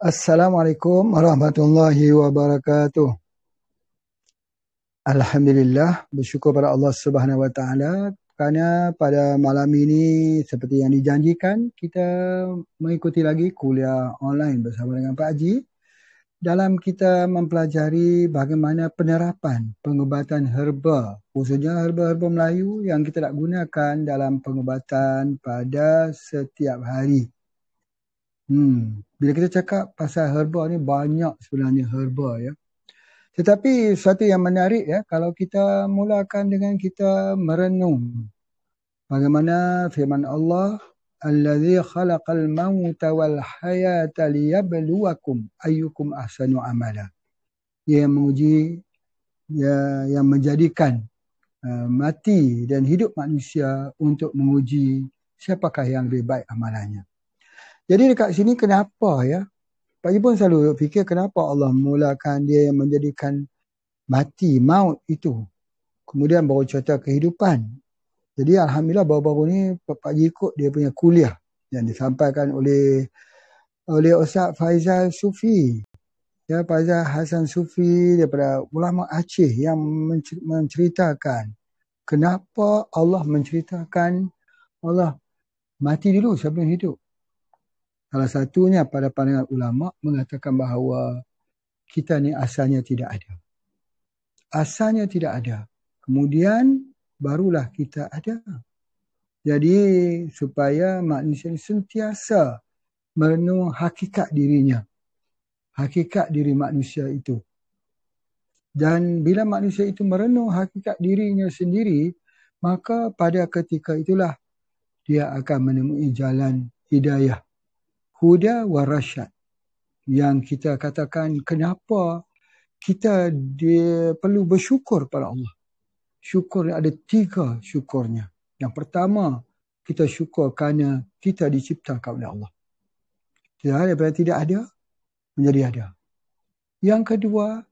Assalamualaikum warahmatullahi wabarakatuh. Alhamdulillah, bersyukur pada Allah Subhanahu Wa Taala kerana pada malam ini seperti yang dijanjikan kita mengikuti lagi kuliah online bersama dengan Pak Haji dalam kita mempelajari bagaimana penerapan pengubatan herba, khususnya herba-herba Melayu yang kita nak gunakan dalam pengubatan pada setiap hari. Bila kita cakap pasal herba ni, banyak sebenarnya herba ya. Tetapi satu yang menarik ya, kalau kita mulakan dengan kita merenung bagaimana firman Allah, allazi khalaqal mauta wal hayata liyabluwakum ayyukum ahsanu amala. Dia yang menguji, yang menjadikan mati dan hidup manusia untuk menguji siapakah yang lebih baik amalannya. Jadi dekat sini kenapa ya? Pak Haji pun selalu fikir kenapa Allah mulakan dia yang menjadikan mati, maut itu. Kemudian baru cerita kehidupan. Jadi Alhamdulillah baru-baru ni Pak Haji ikut dia punya kuliah yang disampaikan oleh Ustaz Faizal Sufi. Ya, Faizal Hasan Sufi daripada ulama Aceh yang menceritakan kenapa Allah menceritakan Allah mati dulu sebelum hidup. Salah satunya pada pandangan ulama mengatakan bahawa kita ni asalnya tidak ada. Asalnya tidak ada. Kemudian barulah kita ada. Jadi supaya manusia ni sentiasa merenung hakikat dirinya. Hakikat diri manusia itu. Dan bila manusia itu merenung hakikat dirinya sendiri, maka pada ketika itulah dia akan menemui jalan hidayah. Huda wa rasyad. Yang kita katakan kenapa kita perlu bersyukur pada Allah. Syukur ada 3 syukurnya. Yang pertama, kita syukur kerana kita diciptakan oleh Allah. Daripada tidak ada, menjadi ada. Yang kedua,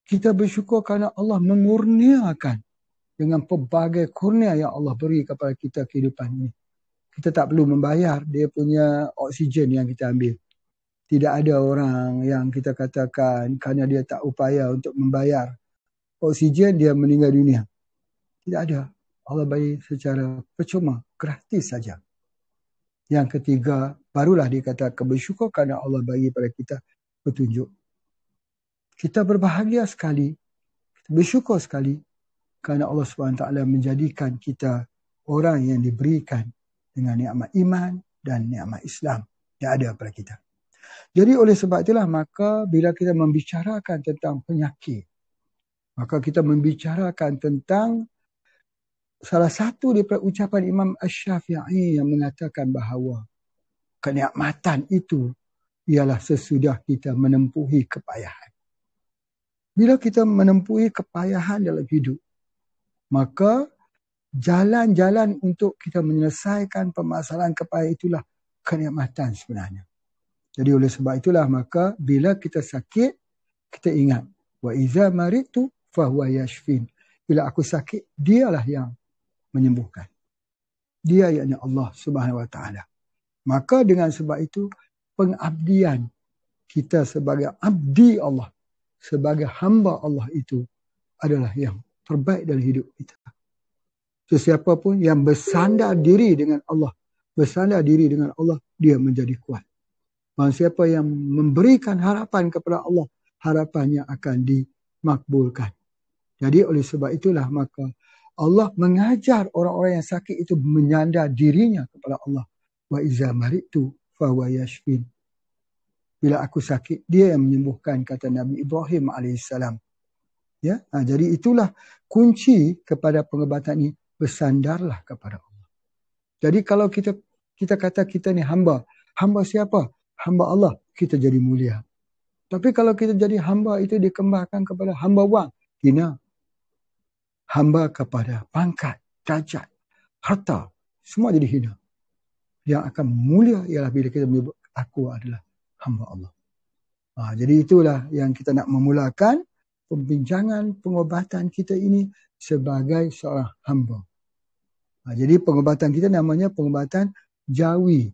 kita bersyukur kerana Allah mengurniakan dengan pelbagai kurnia yang Allah beri kepada kita kehidupan ini. Kita tak perlu membayar dia punya oksigen yang kita ambil. Tidak ada orang yang kita katakan kerana dia tak upaya untuk membayar oksigen dia meninggal dunia. Tidak ada. Allah bagi secara percuma, gratis saja. Yang ketiga, barulah dikatakan bersyukur kerana Allah bagi pada kita petunjuk. Kita berbahagia sekali, kita bersyukur sekali kerana Allah SWT menjadikan kita orang yang diberikan dengan nikmat iman dan nikmat Islam yang ada pada kita. Jadi oleh sebab itulah maka bila kita membicarakan tentang penyakit, maka kita membicarakan tentang salah satu daripada ucapan Imam Asy-Syafi'i yang mengatakan bahawa kenikmatan itu ialah sesudah kita menempuhi kepayahan. Bila kita menempuhi kepayahan dalam hidup, maka jalan-jalan untuk kita menyelesaikan permasalahan kepayahan itulah kenikmatan sebenarnya. Jadi oleh sebab itulah maka bila kita sakit, kita ingat wa iza maritu fahuwa yashfin. Bila aku sakit, dialah yang menyembuhkan. Dia yakni Allah Subhanahu Wa Taala. Maka dengan sebab itu pengabdian kita sebagai abdi Allah, sebagai hamba Allah itu adalah yang terbaik dalam hidup kita. Sesiapa pun yang bersandar diri dengan Allah, dia menjadi kuat. Dan siapa yang memberikan harapan kepada Allah, harapannya akan dimakbulkan. Jadi oleh sebab itulah maka Allah mengajar orang-orang yang sakit itu menyandar dirinya kepada Allah. Wa iza maritu fa huwa yashfin. Bila aku sakit, dia yang menyembuhkan, kata Nabi Ibrahim AS. Ya? Jadi itulah kunci kepada pengobatan ini. Bersandarlah kepada Allah. Jadi kalau kita kata kita ni hamba. Hamba siapa? Hamba Allah. Kita jadi mulia. Tapi kalau kita jadi hamba itu dikembangkan kepada hamba wang. Hina. Hamba kepada pangkat, derajat, harta. Semua jadi hina. Yang akan mulia ialah bila kita menyebut aku adalah hamba Allah. Jadi itulah yang kita nak memulakan pembincangan pengobatan kita ini sebagai seorang hamba. Jadi pengobatan kita namanya pengobatan jawi.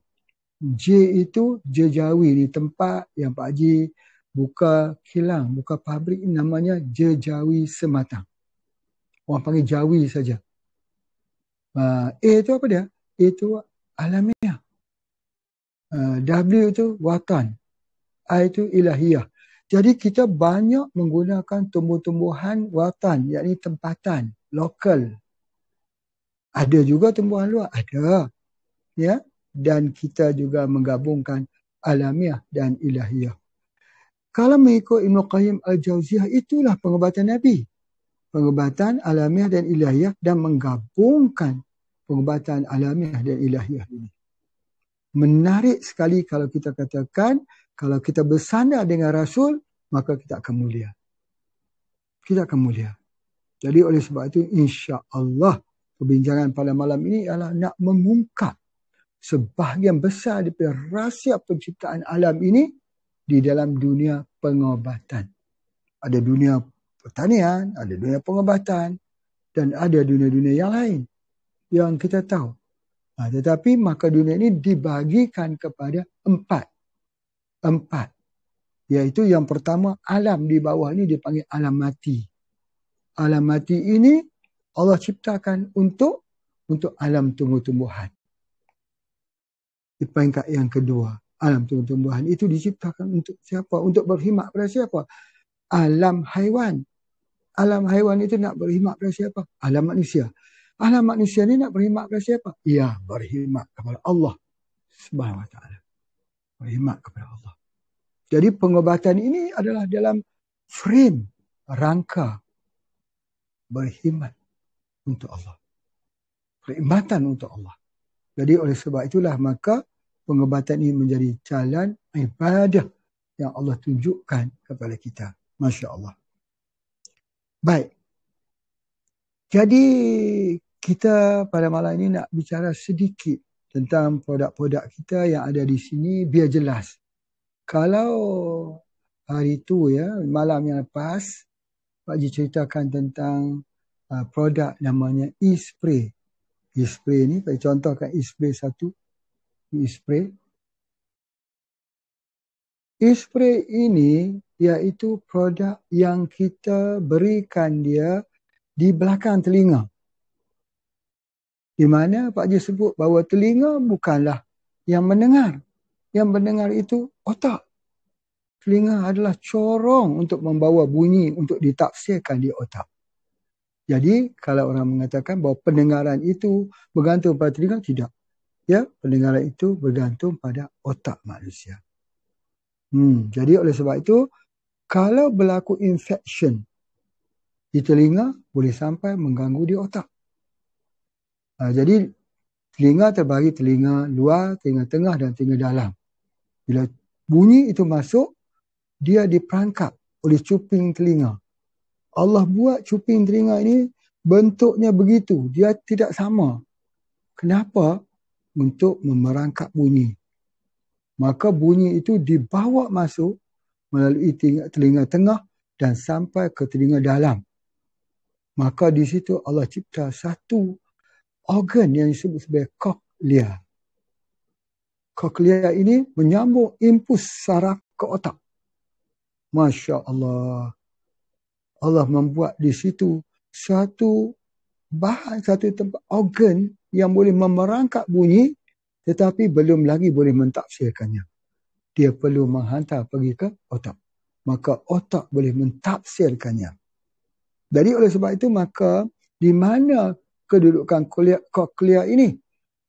J itu Jejawi ni, tempat yang Pak Haji buka kilang, buka pabrik, namanya Jejawi Sematang. Orang panggil Jawi saja. A itu apa dia? A itu alamiah. W itu watan. I itu ilahiyah. Jadi kita banyak menggunakan tumbuh-tumbuhan watan, yakni tempatan, lokal. Ada juga tumbuhan luar, ada. Ya, dan kita juga menggabungkan alamiah dan ilahiyah. Kalau mengikut Ibn Qayyim Al-Jauziyah, itulah pengobatan Nabi. Pengobatan alamiah dan ilahiyah, dan menggabungkan pengobatan alamiah dan ilahiyah ini. Menarik sekali kalau kita katakan, kalau kita bersandar dengan Rasul, maka kita akan mulia. Kita akan mulia. Jadi oleh sebab itu, insya-Allah, perbincangan pada malam ini adalah nak mengungkap sebahagian besar daripada rahsia penciptaan alam ini di dalam dunia pengobatan. Ada dunia pertanian, ada dunia pengobatan, dan ada dunia-dunia yang lain yang kita tahu. Tetapi maka dunia ini dibagikan kepada empat. Iaitu yang pertama, alam di bawah ini dipanggil alam mati. Alam mati ini Allah ciptakan untuk alam tumbuh-tumbuhan. Di peringkat yang kedua, alam tumbuh-tumbuhan itu diciptakan untuk siapa? Untuk berkhidmat pada siapa? Alam haiwan. Alam haiwan itu nak berkhidmat pada siapa? Alam manusia. Alam manusia ni nak berkhidmat kepada siapa? Ya, berkhidmat kepada Allah Subhanahu Wa Taala. Berkhidmat kepada Allah. Jadi pengobatan ini adalah dalam frame, rangka berkhidmat untuk Allah. Perkhidmatan untuk Allah. Jadi oleh sebab itulah maka pengobatan ini menjadi jalan ibadah yang Allah tunjukkan kepada kita. Masya Allah. Baik. Jadi kita pada malam ini nak bicara sedikit tentang produk-produk kita yang ada di sini biar jelas. Kalau hari itu ya, malam yang lepas, Pak Haji ceritakan tentang produk namanya e-spray. E-spray ni, Pak Haji contohkan e-spray satu. E-spray. E-spray ini iaitu produk yang kita berikan dia di belakang telinga. Di mana Pak Haji sebut bahawa telinga bukanlah yang mendengar. Yang mendengar itu otak. Telinga adalah corong untuk membawa bunyi untuk ditafsirkan di otak. Jadi kalau orang mengatakan bahawa pendengaran itu bergantung pada telinga, tidak. Ya, pendengaran itu bergantung pada otak manusia. Jadi oleh sebab itu, kalau berlaku infection di telinga, boleh sampai mengganggu di otak. Jadi telinga terbagi telinga luar, telinga tengah dan telinga dalam. Bila bunyi itu masuk, dia diperangkap oleh cuping telinga. Allah buat cuping telinga ini bentuknya begitu. Dia tidak sama. Kenapa? Untuk memerangkap bunyi. Maka bunyi itu dibawa masuk melalui telinga tengah dan sampai ke telinga dalam. Maka di situ Allah cipta satu organ yang disebut sebagai cochlea. Cochlea ini menyambung impuls saraf ke otak. Masya Allah. Allah membuat di situ satu bahan, satu tempat organ yang boleh memerangkap bunyi tetapi belum lagi boleh mentafsirkannya. Dia perlu menghantar pergi ke otak. Maka otak boleh mentafsirkannya. Jadi oleh sebab itu maka di mana kedudukan cochlea ini?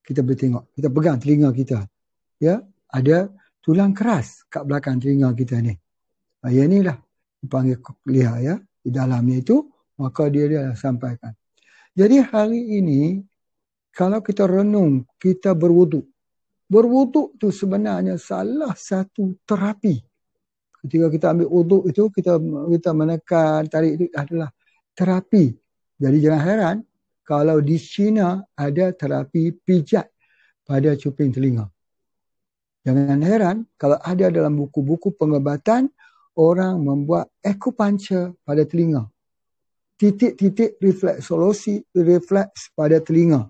Kita boleh tengok. Kita pegang telinga kita. Ya, ada tulang keras kat belakang telinga kita ni. Yang inilah dipanggil cochlea ya. Di dalamnya itu, maka dia dah sampaikan. Jadi hari ini, kalau kita renung, kita berwuduk. Berwuduk itu sebenarnya salah satu terapi. Ketika kita ambil wuduk itu, kita menekan, tarik itu adalah terapi. Jadi jangan heran, kalau di China ada terapi pijat pada cuping telinga. Jangan heran, kalau ada dalam buku-buku pengobatan, orang membuat acupuncture pada telinga. Titik-titik refleksologi, refleks pada telinga.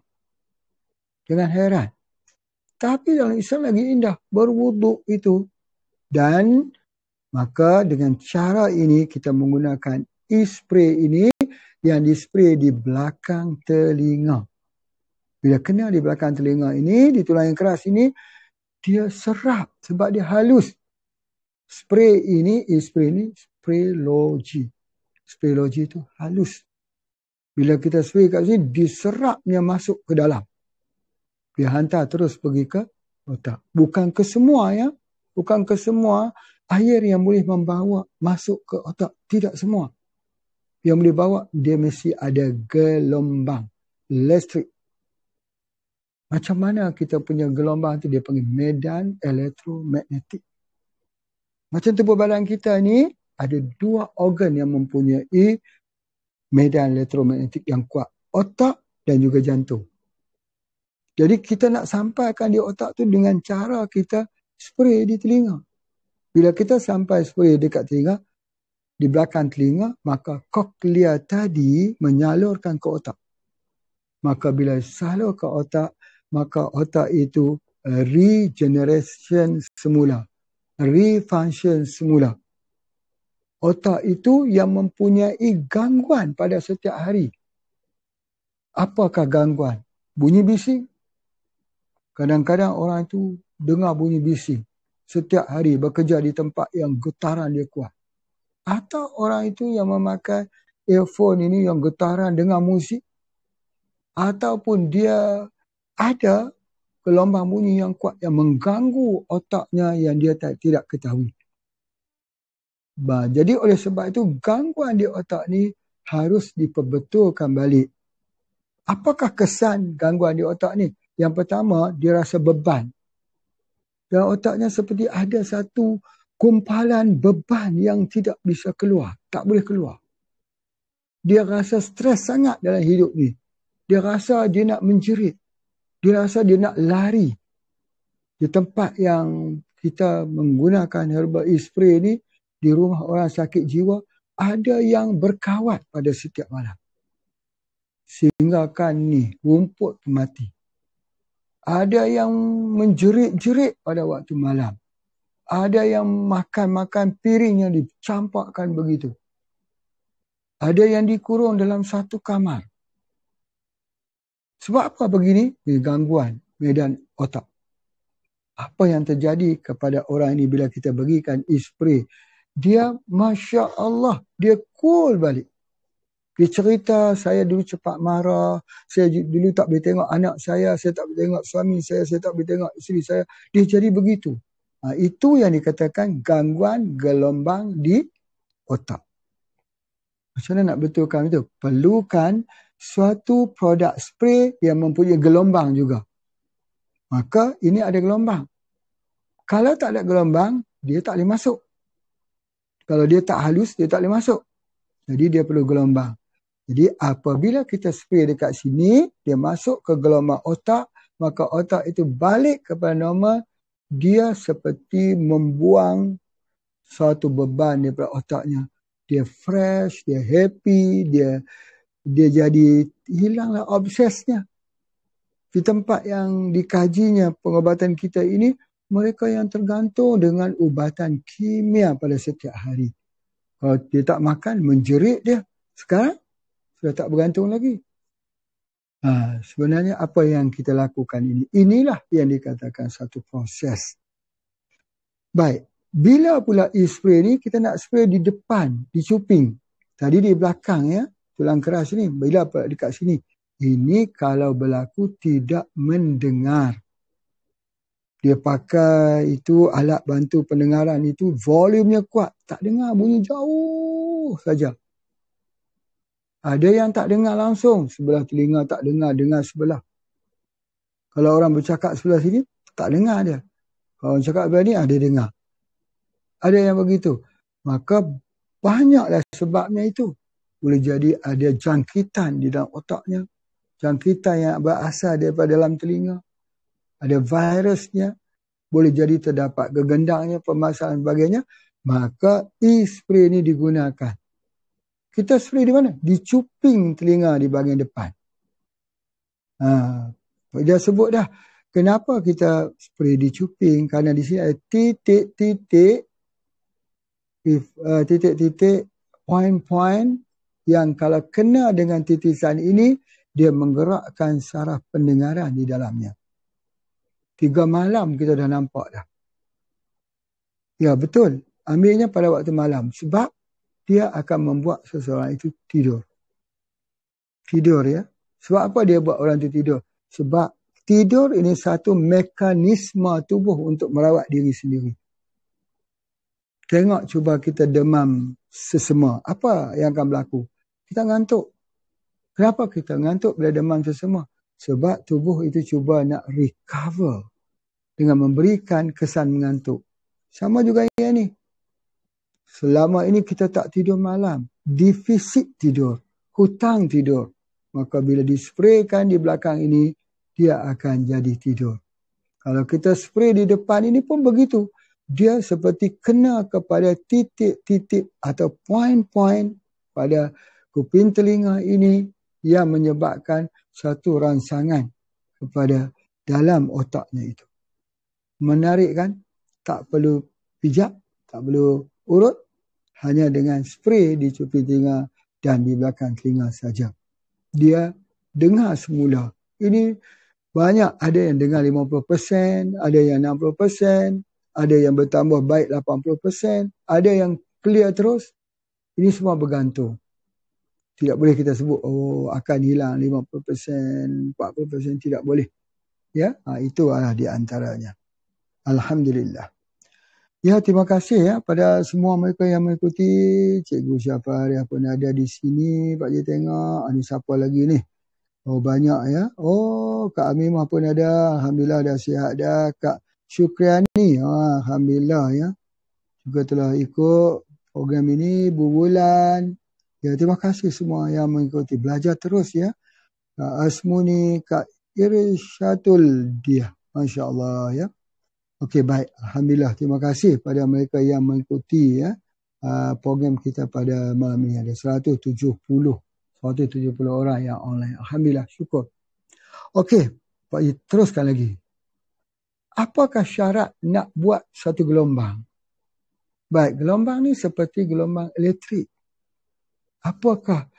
Jangan heran. Tapi dalam Islam lagi indah. Berwuduk itu. Dan maka dengan cara ini kita menggunakan e-spray ini yang di-spray di belakang telinga. Bila kena di belakang telinga ini, di tulang yang keras ini, dia serap sebab dia halus. Spray ini, e-spray ini, spraylogy. Spraylogy itu halus. Bila kita spray kat sini, diserapnya masuk ke dalam. Dia hantar terus pergi ke otak. Bukan ke semua ya. Bukan ke semua air yang boleh membawa masuk ke otak. Tidak semua. Yang boleh bawa, dia mesti ada gelombang listrik. Macam mana kita punya gelombang tu? Dia panggil medan elektromagnetik. Macam tubuh badan kita ni, ada 2 organ yang mempunyai medan elektromagnetik yang kuat. Otak dan juga jantung. Jadi kita nak sampaikan di otak tu dengan cara kita spray di telinga. Bila kita sampai spray dekat telinga, di belakang telinga, maka koklea tadi menyalurkan ke otak. Maka bila salur ke otak, maka otak itu regeneration semula. Refunction semula. Otak itu yang mempunyai gangguan pada setiap hari. Apakah gangguan? Bunyi bising. Kadang-kadang orang itu dengar bunyi bising. Setiap hari bekerja di tempat yang getaran dia kuat. Atau orang itu yang memakai earphone ini yang getaran dengar musik. Ataupun dia ada gelombang bunyi yang kuat yang mengganggu otaknya yang dia tidak ketahui. Jadi oleh sebab itu gangguan di otak ni harus diperbetulkan balik. Apakah kesan gangguan di otak ni? Yang pertama, dia rasa beban. Dan otaknya seperti ada satu kumpalan beban yang tidak bisa keluar. Tak boleh keluar. Dia rasa stres sangat dalam hidup ni. Dia rasa dia nak menjerit. Dia rasa dia nak lari. Di tempat yang kita menggunakan herbal e-spray ni, di rumah orang sakit jiwa, ada yang berkawat pada setiap malam. Sehingga kan ni, rumput mati. Ada yang menjerit-jerit pada waktu malam. Ada yang makan-makan piring yang dicampakkan begitu. Ada yang dikurung dalam satu kamar. Sebab apa begini? Gangguan medan otak. Apa yang terjadi kepada orang ini bila kita berikan e-spray? Dia, Masya Allah, dia cool balik. Dia cerita, saya dulu cepat marah, saya dulu tak boleh tengok anak saya tak boleh tengok suami saya tak boleh tengok isteri saya. Dia jadi begitu. Itu yang dikatakan gangguan gelombang di otak. Macam mana nak betulkan itu? Perlukan suatu produk spray yang mempunyai gelombang juga. Maka ini ada gelombang. Kalau tak ada gelombang, dia tak boleh masuk. Kalau dia tak halus, dia tak boleh masuk. Jadi dia perlu gelombang. Jadi apabila kita spray dekat sini, dia masuk ke gelombang otak, maka otak itu balik kepada normal. Dia seperti membuang suatu beban daripada otaknya. Dia fresh, dia happy, dia jadi hilanglah obsesnya. Di tempat yang dikajinya pengobatan kita ini, mereka yang tergantung dengan ubatan kimia pada setiap hari. Kalau dia tak makan, menjerit dia. Sekarang, sudah tak bergantung lagi. Sebenarnya apa yang kita lakukan ini? Inilah yang dikatakan satu proses. Baik. Bila pula e-spray ni, kita nak spray di depan, di cuping. Tadi di belakang ya, tulang keras ni. Bila pula dekat sini? Ini kalau berlaku tidak mendengar. Dia pakai itu alat bantu pendengaran itu, volumenya kuat. Tak dengar, bunyi jauh saja. Ada yang tak dengar langsung. Sebelah telinga tak dengar, dengar sebelah. Kalau orang bercakap sebelah sini, tak dengar dia. Kalau orang cakap sebelah ni, dia dengar. Ada yang begitu. Maka banyaklah sebabnya itu. Boleh jadi ada jangkitan di dalam otaknya. Jangkitan yang berasal daripada dalam telinga. Ada virusnya, boleh jadi terdapat gegendangnya, permasalahan sebagainya, maka e-spray ini digunakan. Kita spray di mana? Di cuping telinga di bahagian depan. Dia sebut dah, kenapa kita spray di cuping? Karena di sini ada titik-titik, titik-titik, point-point yang kalau kena dengan titisan ini, dia menggerakkan saraf pendengaran di dalamnya. 3 malam kita dah nampak dah. Ya betul, ambilnya pada waktu malam. Sebab dia akan membuat seseorang itu tidur. Tidur ya. Sebab apa dia buat orang itu tidur? Sebab tidur ini satu mekanisme tubuh untuk merawat diri sendiri. Tengok cuba kita demam sesama. Apa yang akan berlaku? Kita ngantuk. Kenapa kita ngantuk bila demam sesama? Sebab tubuh itu cuba nak recover dengan memberikan kesan mengantuk. Sama juga yang ni. Selama ini kita tak tidur malam. Defisit tidur. Hutang tidur. Maka bila dispraykan di belakang ini, dia akan jadi tidur. Kalau kita spray di depan ini pun begitu. Dia seperti kena kepada titik-titik atau point-point pada kuping telinga ini yang menyebabkan satu rangsangan kepada dalam otaknya itu. Menarik kan? Tak perlu pijak, tak perlu urut. Hanya dengan spray di cuping telinga dan di belakang telinga saja. Dia dengar semula. Ini banyak, ada yang dengar 50%, ada yang 60%, ada yang bertambah baik 80%, ada yang clear terus. Ini semua bergantung. Tidak boleh kita sebut, oh akan hilang 50%, 40%, tidak boleh. Ya, itu adalah di antaranya. Alhamdulillah. Ya, terima kasih ya pada semua mereka yang mengikuti. Cikgu Syafariah pun ada di sini. Pak Cik tengok, ini siapa lagi ni? Oh, banyak ya. Oh, Kak Amimah pun ada. Alhamdulillah dah sihat dah. Kak Syukriani, alhamdulillah ya. Juga telah ikut program ini berbulan. Ya, terima kasih semua yang mengikuti. Belajar terus ya. Kak Asmuni, Kak Irsyatul dia. Masya Allah ya. Okey, baik. Alhamdulillah. Terima kasih pada mereka yang mengikuti ya program kita pada malam ini. Ada 170 orang yang online. Alhamdulillah. Syukur. Okey. Pak, teruskan lagi. Apakah syarat nak buat satu gelombang? Baik, gelombang ni seperti gelombang elektrik. Apakah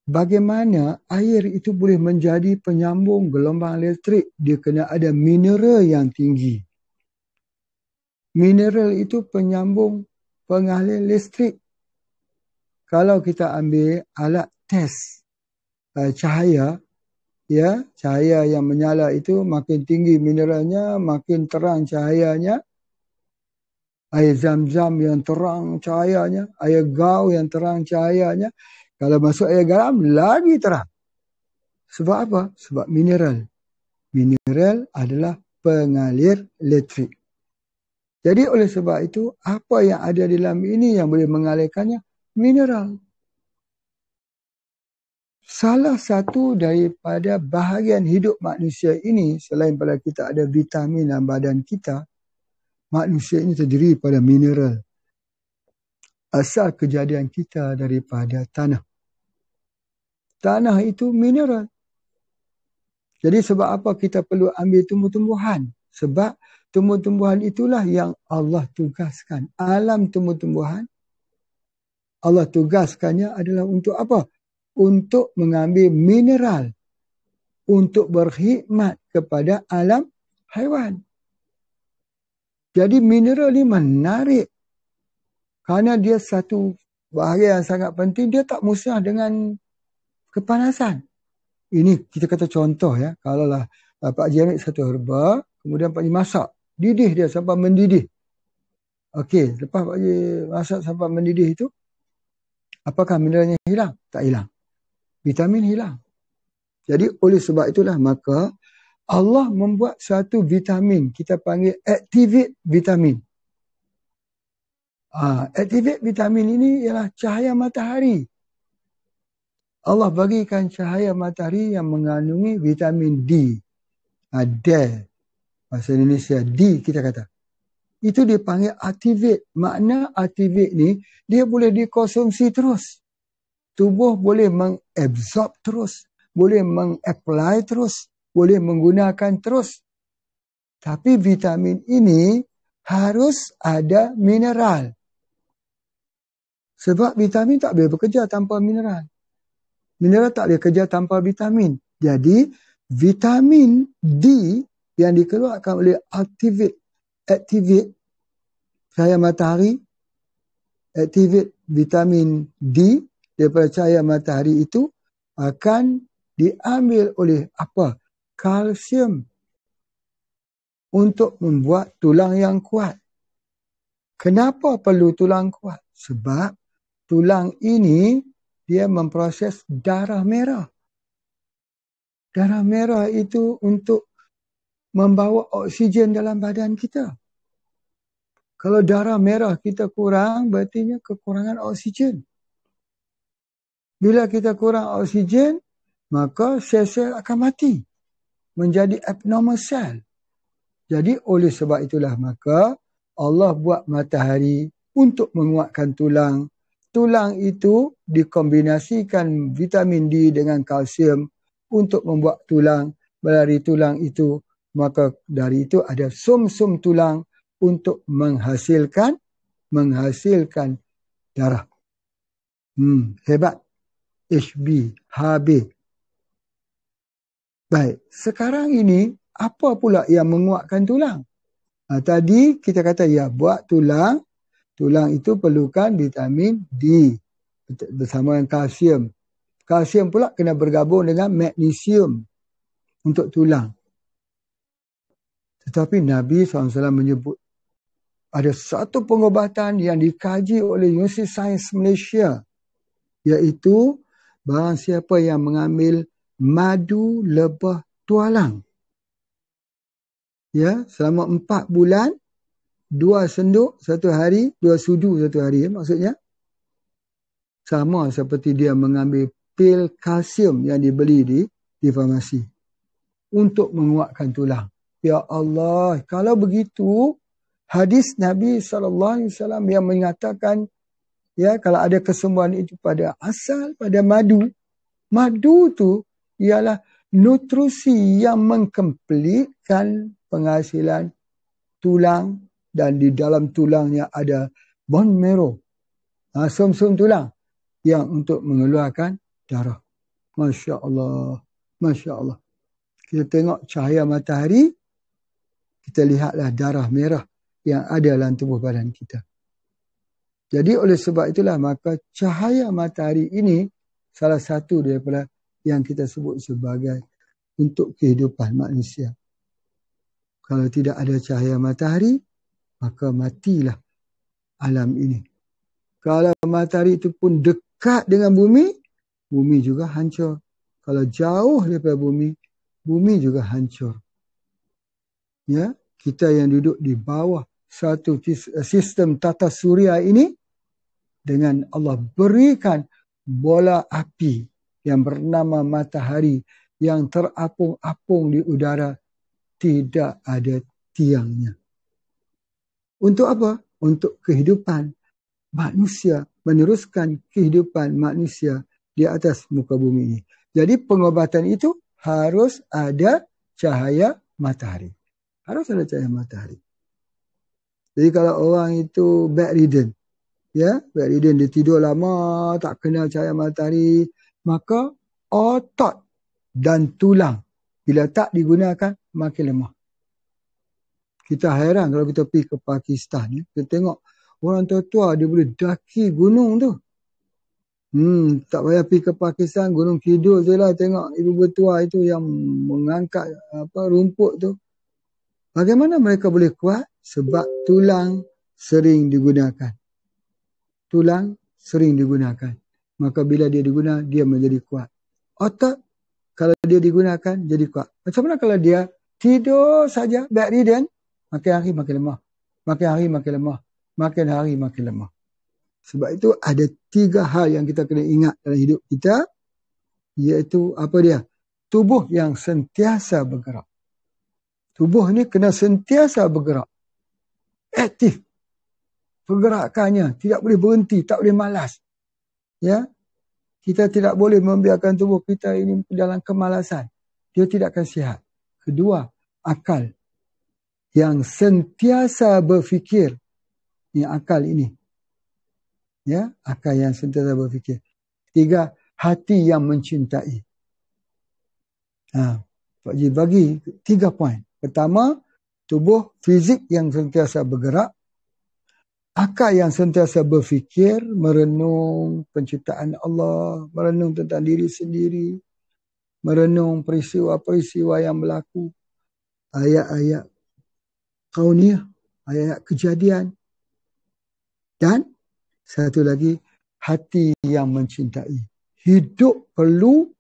bagaimana air itu boleh menjadi penyambung gelombang elektrik? Dia kena ada mineral yang tinggi. Mineral itu penyambung pengalir listrik. Kalau kita ambil alat test cahaya, ya, cahaya yang menyala itu makin tinggi mineralnya, makin terang cahayanya. Air zam-zam yang terang cahayanya, air gau yang terang cahayanya. Kalau masuk air garam, lagi terang. Sebab apa? Sebab mineral. Mineral adalah pengalir listrik. Jadi oleh sebab itu, apa yang ada di dalam ini yang boleh mengalirkannya? Mineral. Salah satu daripada bahagian hidup manusia ini, selain pada kita ada vitamin dalam badan kita, manusia ini terdiri pada mineral. Asal kejadian kita daripada tanah. Tanah itu mineral. Jadi sebab apa kita perlu ambil tumbuh-tumbuhan? Sebab tumbuh-tumbuhan itulah yang Allah tugaskan. Alam tumbuh-tumbuhan, Allah tugaskannya adalah untuk apa? Untuk mengambil mineral. Untuk berkhidmat kepada alam haiwan. Jadi mineral ni menarik. Kerana dia satu bahagian yang sangat penting. Dia tak musnah dengan kepanasan. Ini kita kata contoh ya. Kalaulah Pak Haji ambil satu herba, kemudian Pak Haji masak. Didih dia sampai mendidih. Okey, lepas Pak Haji masak sampai mendidih itu, apakah mineralnya hilang? Tak hilang. Vitamin hilang. Jadi oleh sebab itulah maka Allah membuat satu vitamin. Kita panggil activate vitamin. Activate vitamin ini ialah cahaya matahari. Allah bagikan cahaya matahari yang mengandungi vitamin D. D. Bahasa Indonesia D kita kata. Itu dipanggil activate. Makna activate ni, dia boleh dikonsumsi terus. Tubuh boleh mengabsorb terus. Boleh mengapply terus. Boleh menggunakan terus. Tapi vitamin ini harus ada mineral. Sebab vitamin tak boleh bekerja tanpa mineral. Mineral tak boleh kerja tanpa vitamin. Jadi, vitamin D yang dikeluarkan oleh activate cahaya matahari, activate vitamin D daripada cahaya matahari itu akan diambil oleh apa? Kalsium untuk membuat tulang yang kuat. Kenapa perlu tulang kuat? Sebab tulang ini dia memproses darah merah. Darah merah itu untuk membawa oksigen dalam badan kita. Kalau darah merah kita kurang, berarti kekurangan oksigen. Bila kita kurang oksigen, maka sel-sel akan mati. Menjadi abnormal cell. Jadi oleh sebab itulah maka Allah buat matahari untuk menguatkan tulang. Tulang itu dikombinasikan vitamin D dengan kalsium untuk membuat tulang. Melalui tulang itu, maka dari itu ada sum-sum tulang untuk menghasilkan darah. Hebat. HB. Baik, sekarang ini apa pula yang menguatkan tulang? Tadi kita kata ya, buat tulang itu perlukan vitamin D bersama dengan kalsium. Kalsium pula kena bergabung dengan magnesium untuk tulang. Tetapi Nabi SAW menyebut ada satu pengobatan yang dikaji oleh Universiti Sains Malaysia, iaitu barang siapa yang mengambil madu lebah tualang, ya, selama 4 bulan, 2 senduk satu hari, 2 sudu satu hari, maksudnya sama seperti dia mengambil pil kalsium yang dibeli di farmasi untuk menguatkan tulang. Ya Allah, kalau begitu hadis Nabi SAW yang mengatakan, ya, kalau ada kesembuhan itu pada madu. Madu tu ialah nutrisi yang mengkomplitkan penghasilan tulang, dan di dalam tulangnya ada bone marrow, sum-sum tulang yang untuk mengeluarkan darah. Masya Allah. Masya Allah. Kita tengok cahaya matahari, kita lihatlah darah merah yang ada dalam tubuh badan kita. Jadi oleh sebab itulah maka cahaya matahari ini salah satu daripada yang kita sebut sebagai untuk kehidupan manusia. Kalau tidak ada cahaya matahari, maka matilah alam ini. Kalau matahari itu pun dekat dengan bumi, bumi juga hancur. Kalau jauh daripada bumi, bumi juga hancur. Ya, kita yang duduk di bawah satu sistem tata surya ini, dengan Allah berikan bola api yang bernama matahari yang terapung-apung di udara, tidak ada tiangnya. Untuk apa? Untuk kehidupan manusia, meneruskan kehidupan manusia di atas muka bumi ini. Jadi pengobatan itu harus ada cahaya matahari. Harus ada cahaya matahari. Jadi kalau orang itu bedridden, ya, bedridden, dia tidur lama, tak kenal cahaya matahari, maka otot dan tulang bila tak digunakan makin lemah. Kita heran kalau kita pergi ke Pakistan, ya, kita tengok orang tua-tua dia boleh daki gunung tu. Tak payah pergi ke Pakistan, Gunung Kidul je lah, tengok ibu bertua itu yang mengangkat rumput tu. Bagaimana mereka boleh kuat? Sebab tulang sering digunakan. Tulang sering digunakan. Maka bila dia digunakan, dia menjadi kuat. Otot, kalau dia digunakan, jadi kuat. Macam mana kalau dia tidur saja, bedridden, makin hari makin lemah. Makin hari makin lemah. Makin hari makin lemah. Sebab itu ada 3 hal yang kita kena ingat dalam hidup kita, iaitu apa dia? Tubuh yang sentiasa bergerak. Tubuh ni kena sentiasa bergerak. Aktif. Pergerakannya tidak boleh berhenti, tak boleh malas. Ya? Kita tidak boleh membiarkan tubuh kita ini dalam kemalasan. Dia tidak akan sihat. Kedua, akal. yang sentiasa berfikir. Ini akal ini. Ya, akal yang sentiasa berfikir. 3, hati yang mencintai. Pak Haji bagi 3 poin. Pertama, tubuh fizik yang sentiasa bergerak. Akal yang sentiasa berfikir, merenung penciptaan Allah, merenung tentang diri sendiri, merenung peristiwa-peristiwa yang berlaku, ayat-ayat kauniyah, ayat-ayat kejadian. Dan satu lagi, hati yang mencintai. Hidup perlu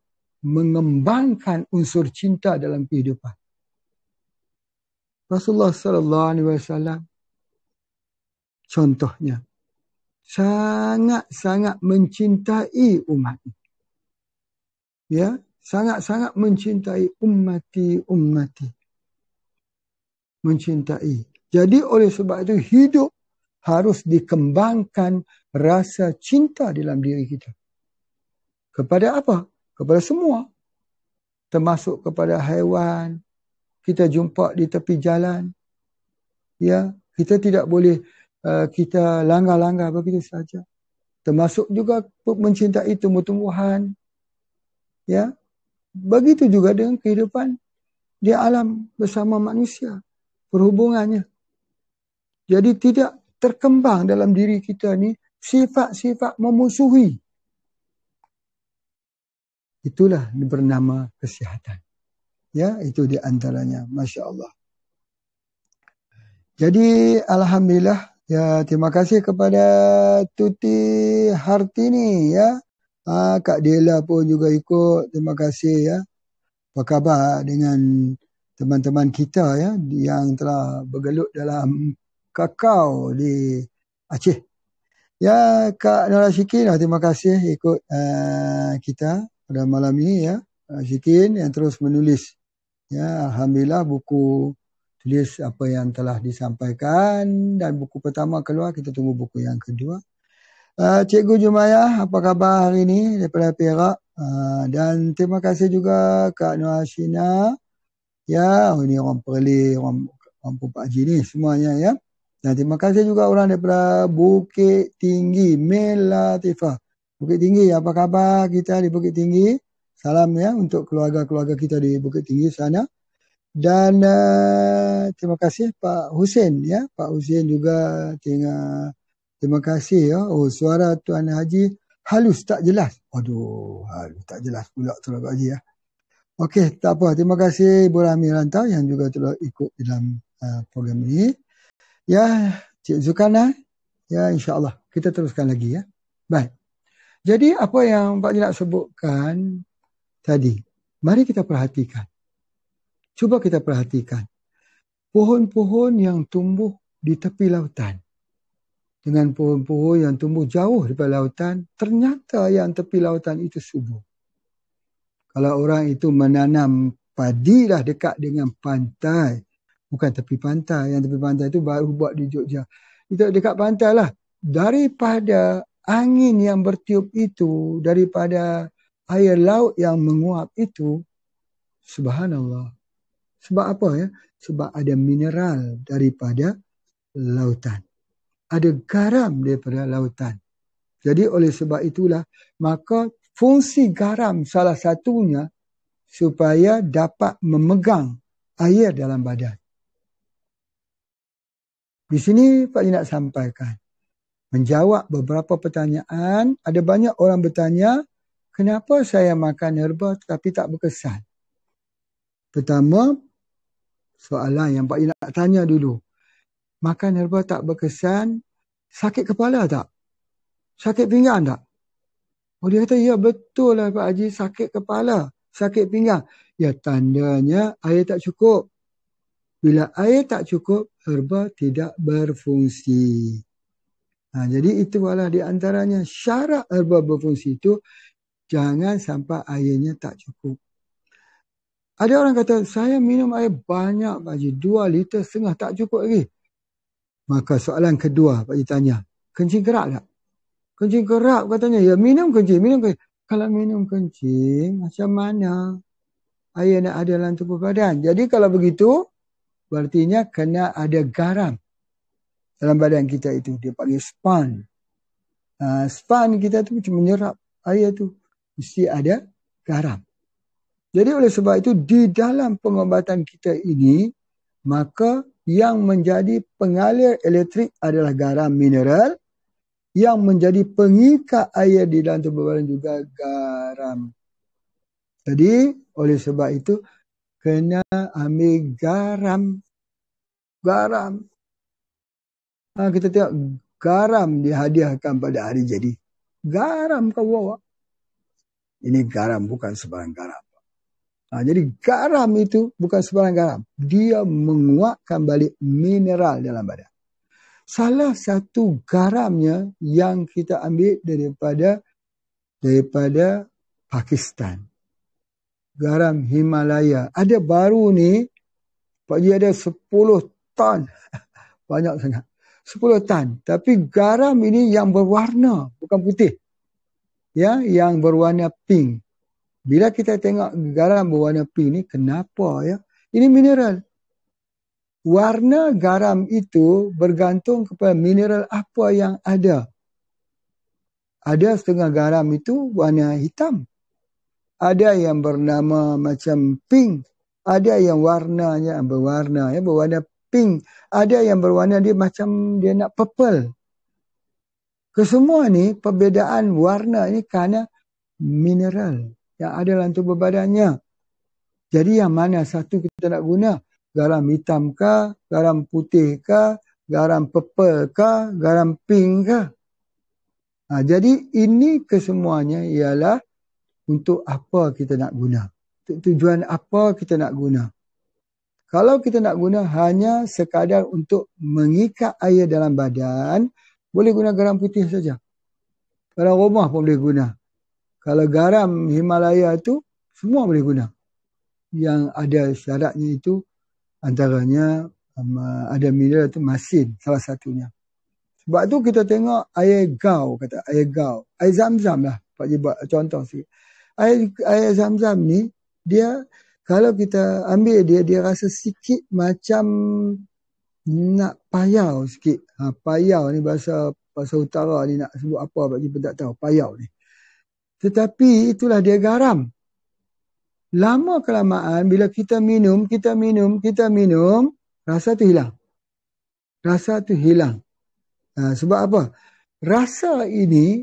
mengembangkan unsur cinta dalam kehidupan. Rasulullah sallallahu alaihi wasallam contohnya sangat-sangat mencintai umat. Ya, sangat-sangat mencintai ummati. Mencintai. Jadi oleh sebab itu hidup harus dikembangkan rasa cinta dalam diri kita. Kepada apa? Kepada semua. Termasuk kepada haiwan. Kita jumpa di tepi jalan. Ya, kita tidak boleh kita langgar-langgar begitu saja. Termasuk juga mencintai tumbuh-tumbuhan. Ya. Begitu juga dengan kehidupan di alam bersama manusia. Perhubungannya. Jadi tidak terkembang dalam diri kita ni sifat-sifat memusuhi. Itulah bernama kesihatan. Ya, itu di antaranya. Masya Allah. Jadi alhamdulillah, ya, terima kasih kepada Tuti Hartini, ya. Kak Dela pun juga ikut. Terima kasih, ya. Apa khabar dengan teman-teman kita, ya, yang telah bergelut dalam kakao di Aceh. Ya, Kak Nora Syikin, terima kasih ikut kita pada malam ini, ya. Syikin yang terus menulis. Ya, alhamdulillah buku tulis apa yang telah disampaikan dan buku pertama keluar, kita tunggu buku yang kedua. Cikgu Jumayah, apa khabar hari ini daripada Perak? Dan terima kasih juga Kak Nur Ashina. Ya, ini orang Perlis, orang Pak Haji ni semuanya, ya. Dan terima kasih juga orang daripada Bukit Tinggi, Melatifah. Bukit Tinggi, apa khabar kita di Bukit Tinggi? Salam, ya, untuk keluarga-keluarga kita di Bukit Tinggi sana. Dan terima kasih Pak Hussein, ya. Pak Hussein juga terima kasih, ya. Oh, suara Tuan Haji halus tak jelas. Aduh, halus tak jelas pula Tuan Haji, ya. Okey, tak apa. Terima kasih Ibu Rahmi Rantau yang juga telah ikut dalam program ini. Ya, Cik Zulkarnain, ya, insya-Allah kita teruskan lagi, ya. Baik. Jadi apa yang Pak Haji nak sebutkan tadi, mari kita perhatikan. Cuba kita perhatikan. Pohon-pohon yang tumbuh di tepi lautan. Dengan pohon-pohon yang tumbuh jauh daripada lautan, ternyata yang tepi lautan itu subur. Kalau orang itu menanam padi lah dekat dengan pantai, bukan tepi pantai, yang tepi pantai itu baru buat di Jogja. Itu dekat pantai lah. Daripada angin yang bertiup itu, daripada air laut yang menguap itu, subhanallah. Sebab apa, ya? Sebab ada mineral daripada lautan. Ada garam daripada lautan. Jadi oleh sebab itulah, maka fungsi garam salah satunya supaya dapat memegang air dalam badan. Di sini Pak Haji nak sampaikan. Menjawab beberapa pertanyaan. Ada banyak orang bertanya, kenapa saya makan herba tapi tak berkesan? Pertama, soalan yang Pak Haji nak tanya dulu. Makan herba tak berkesan, sakit kepala tak? Sakit pinggang tak? Oh, dia kata, ya betul lah Pak Haji, sakit kepala, sakit pinggang. Ya, tandanya air tak cukup. Bila air tak cukup, herba tidak berfungsi. Jadi itu adalah di antaranya syarat herba berfungsi itu, jangan sampai airnya tak cukup. Ada orang kata, saya minum air banyak Pak Haji, 2,5 liter tak cukup lagi. Maka soalan kedua Pak Haji tanya, kencing kerak tak? Kencing kerak katanya, ya minum kencing. Kalau minum kencing, macam mana air nak ada dalam tubuh badan? Jadi kalau begitu, Berartinya kena ada garam dalam badan kita itu. Dia panggil span. Span kita tu cuma menyerap air tu. Mesti ada garam. Jadi oleh sebab itu di dalam pengobatan kita ini, maka yang menjadi pengalir elektrik adalah garam mineral. Yang menjadi pengikat air di dalam tubuh badan juga garam. Jadi oleh sebab itu kena ambil garam. Garam. Kita tengok garam dihadiahkan pada hari jadi. Garam kau bawa. Ini garam bukan sebarang garam. Jadi garam itu bukan sebarang garam. Dia menguatkan balik mineral dalam badan. Salah satu garamnya yang kita ambil daripada Pakistan. Garam Himalaya. Ada baru ni, Pak Ji ada 10 ton. Banyak sangat. 10 ton. Tapi garam ini yang berwarna, bukan putih. Ya, yang berwarna pink. Bila kita tengok garam berwarna pink ni, kenapa ya? Ini mineral. Warna garam itu bergantung kepada mineral apa yang ada. Ada setengah garam itu warna hitam. Ada yang bernama macam pink. Ada yang warnanya berwarna pink. Ada yang berwarna dia macam dia nak purple. Kesemua ni perbezaan warna ni kerana mineral yang ada dalam tubuh badannya. Jadi yang mana satu kita nak guna? Garam hitam ke? Garam putih ke? Garam purple ke? Garam pink ke? Jadi ini kesemuanya ialah untuk apa kita nak guna. Untuk tujuan apa kita nak guna. Kalau kita nak guna hanya sekadar untuk mengikat air dalam badan, boleh guna garam putih saja. Dalam rumah pun boleh guna. Kalau garam Himalaya tu, semua boleh guna. Yang ada syaratnya itu, antaranya ada mineral tu masin, salah satunya. Sebab tu kita tengok air gau, air zam-zam lah. Pak Ji buat contoh sikit. Air zam-zam ni, dia kalau kita ambil dia rasa sikit macam nak payau sikit. Payau ni bahasa utara ni nak sebut apa Pak Ji pun tak tahu. Payau ni. Tetapi itulah dia garam. Lama kelamaan bila kita minum, rasa tu hilang. Sebab apa? Rasa ini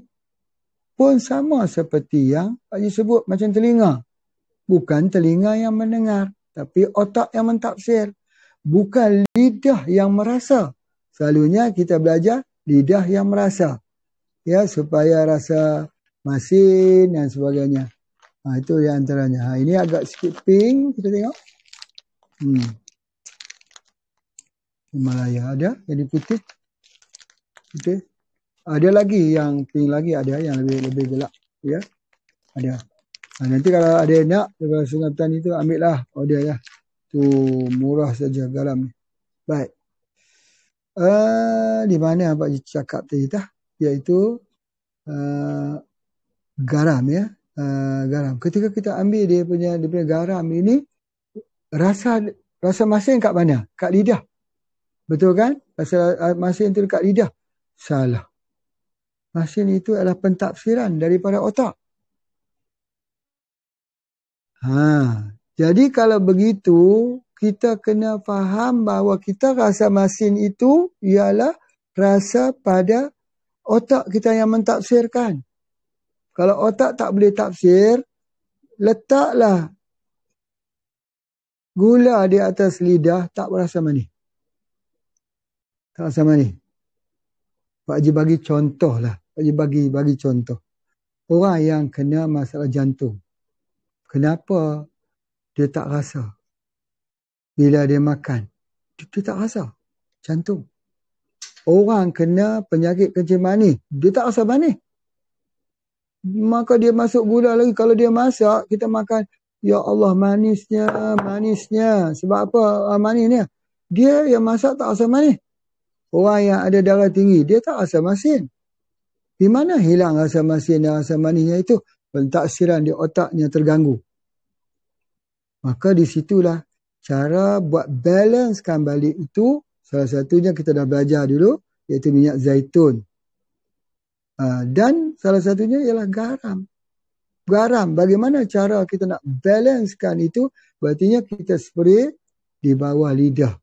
pun sama seperti yang Pak Ji sebut macam telinga. Bukan telinga yang mendengar, tapi otak yang mentafsir. Bukan lidah yang merasa. Selalunya kita belajar lidah yang merasa. Ya, supaya rasa masin dan sebagainya. Itu yang antaranya. Ini agak sikit pink. Kita tengok. Himalaya ada. Jadi putih. Ada lagi yang pink lagi. Ada yang lebih gelap. Ya. Ada. Nanti kalau ada nak daripada Sungai Petani tu ambil lah. Order lah. Tu murah saja garam ni. Baik. Di mana Pak Ji cakap tadi dah? Iaitu garam ya. Garam. Ketika kita ambil dia punya garam ini, rasa masin kat mana? Kat lidah. Betul kan? Rasa masin itu dekat lidah. Salah. Masin itu adalah pentafsiran daripada otak. Jadi kalau begitu, kita kena faham bahawa kita rasa masin itu ialah rasa pada otak kita yang mentafsirkan. Kalau otak tak boleh tafsir, letaklah gula di atas lidah, tak berasa manis. Tak rasa manis. Pak Ji bagi contoh lah. Pak Ji bagi contoh. Orang yang kena masalah jantung. Kenapa dia tak rasa? Bila dia makan, dia tak rasa. Jantung. Orang kena penyakit kencing manis, dia tak rasa manis. Maka dia masuk gula lagi. Kalau dia masak, kita makan, ya Allah manisnya. Sebab apa manisnya? Dia yang masak tak rasa manis. Orang yang ada darah tinggi, dia tak rasa masin. Di mana hilang rasa masin dan rasa manisnya itu? Pentafsiran di otaknya terganggu. Maka di situlah cara buat balancekan balik itu, salah satunya kita dah belajar dulu, iaitu minyak zaitun. Dan salah satunya ialah garam. Garam, bagaimana cara kita nak balancekan itu? Berartinya kita spray di bawah lidah.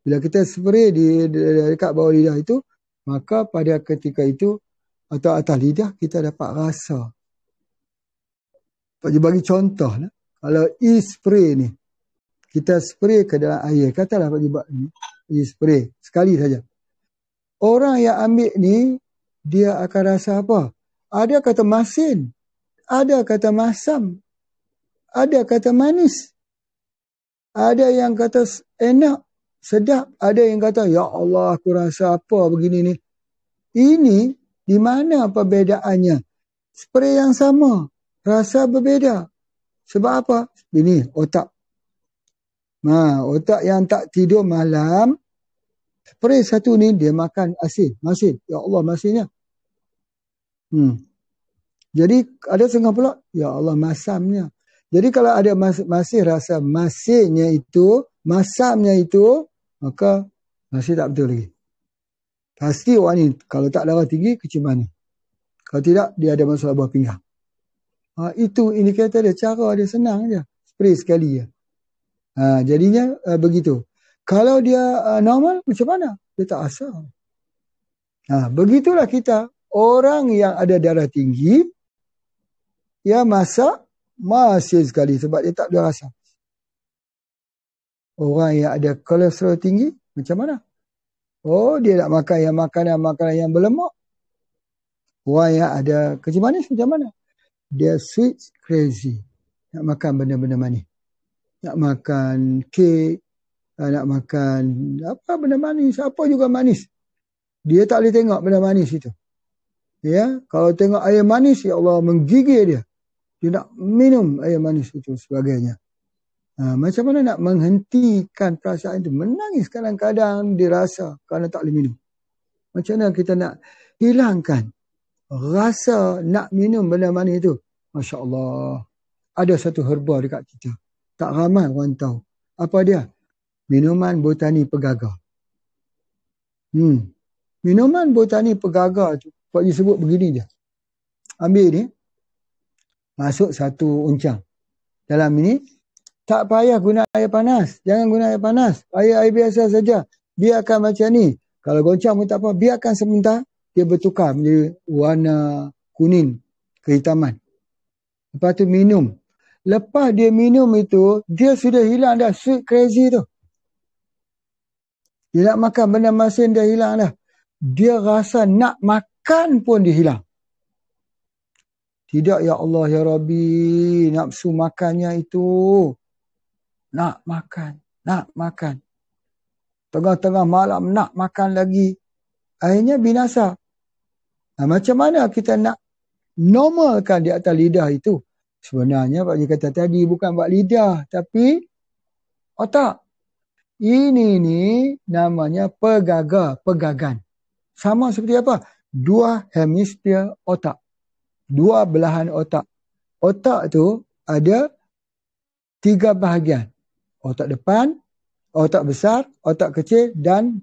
Bila kita spray dekat bawah lidah itu, maka pada ketika itu atau atas lidah kita dapat rasa. Bagi contoh lah, kalau e-spray ni, kita spray ke dalam air, katalah Pak Jibat ni, e-spray sekali saja. Orang yang ambil ni, dia akan rasa apa? Ada kata masin, ada kata masam, ada kata manis, ada yang kata enak, sedap, ada yang kata, ya Allah aku rasa apa begini ni. Ini di mana perbedaannya? Spray yang sama, rasa berbeza. Sebab apa? Ini otak. Otak yang tak tidur malam, spray satu ni dia makan asin. Masin. Ya Allah masinnya. Jadi ada setengah pula, ya Allah masamnya. Jadi kalau ada masih rasa masinnya itu, masamnya itu, maka masih tak betul lagi. Pasti orang ni kalau tak darah tinggi kecil mana. Kalau tidak dia ada masalah buah pinggang. Itu indikator dia, cara dia senang je. Spray sekali je. Jadinya begitu. Kalau dia normal macam mana? Dia tak asal. Begitulah kita. Orang yang ada darah tinggi, dia masak masih sekali sebab dia tak ada rasa. Orang yang ada kolesterol tinggi, macam mana? Dia nak makan yang makanan yang berlemak. Orang yang ada kecil manis macam mana? Dia sweet crazy. Nak makan benda-benda manis. Nak makan kek, nak makan apa benda manis, apa juga manis. Dia tak boleh tengok benda manis itu. Ya, kalau tengok air manis, ya Allah menggigil dia. Dia nak minum air manis itu sebagainya. Macam mana nak menghentikan perasaan itu? Menangis kadang-kadang dirasa kerana tak boleh minum. Macam mana kita nak hilangkan rasa nak minum benda manis itu? Masya Allah. Ada satu herba dekat kita. Tak ramai orang tahu. Apa dia? Minuman botani pegaga. Minuman botani pegaga tu, Pak Ji sebut begini je. Ambil ni, masuk satu uncang. Dalam ini, tak payah guna air panas. Jangan guna air panas. Air biasa saja. Biarkan macam ni. Kalau goncang pun tak apa. Biarkan sebentar. Dia bertukar menjadi warna kuning, kehitaman. Lepas tu minum. Lepas dia minum itu, dia sudah hilang dah sweet crazy tu. Dia nak makan benda masin, dia hilang dah. Dia rasa nak makan pun dia hilang. Tidak, ya Allah, ya Rabbi, nafsu makannya itu. Nak makan. Tengah-tengah malam nak makan lagi. Akhirnya binasa. Macam mana kita nak normalkan di atas lidah itu? Sebenarnya Pak Ji kata tadi bukan buat lidah, tapi otak. Ini ni namanya pegagan. Sama seperti apa? Dua hemisfer otak. Dua belahan otak. Otak tu ada 3 bahagian. Otak depan, otak besar, otak kecil dan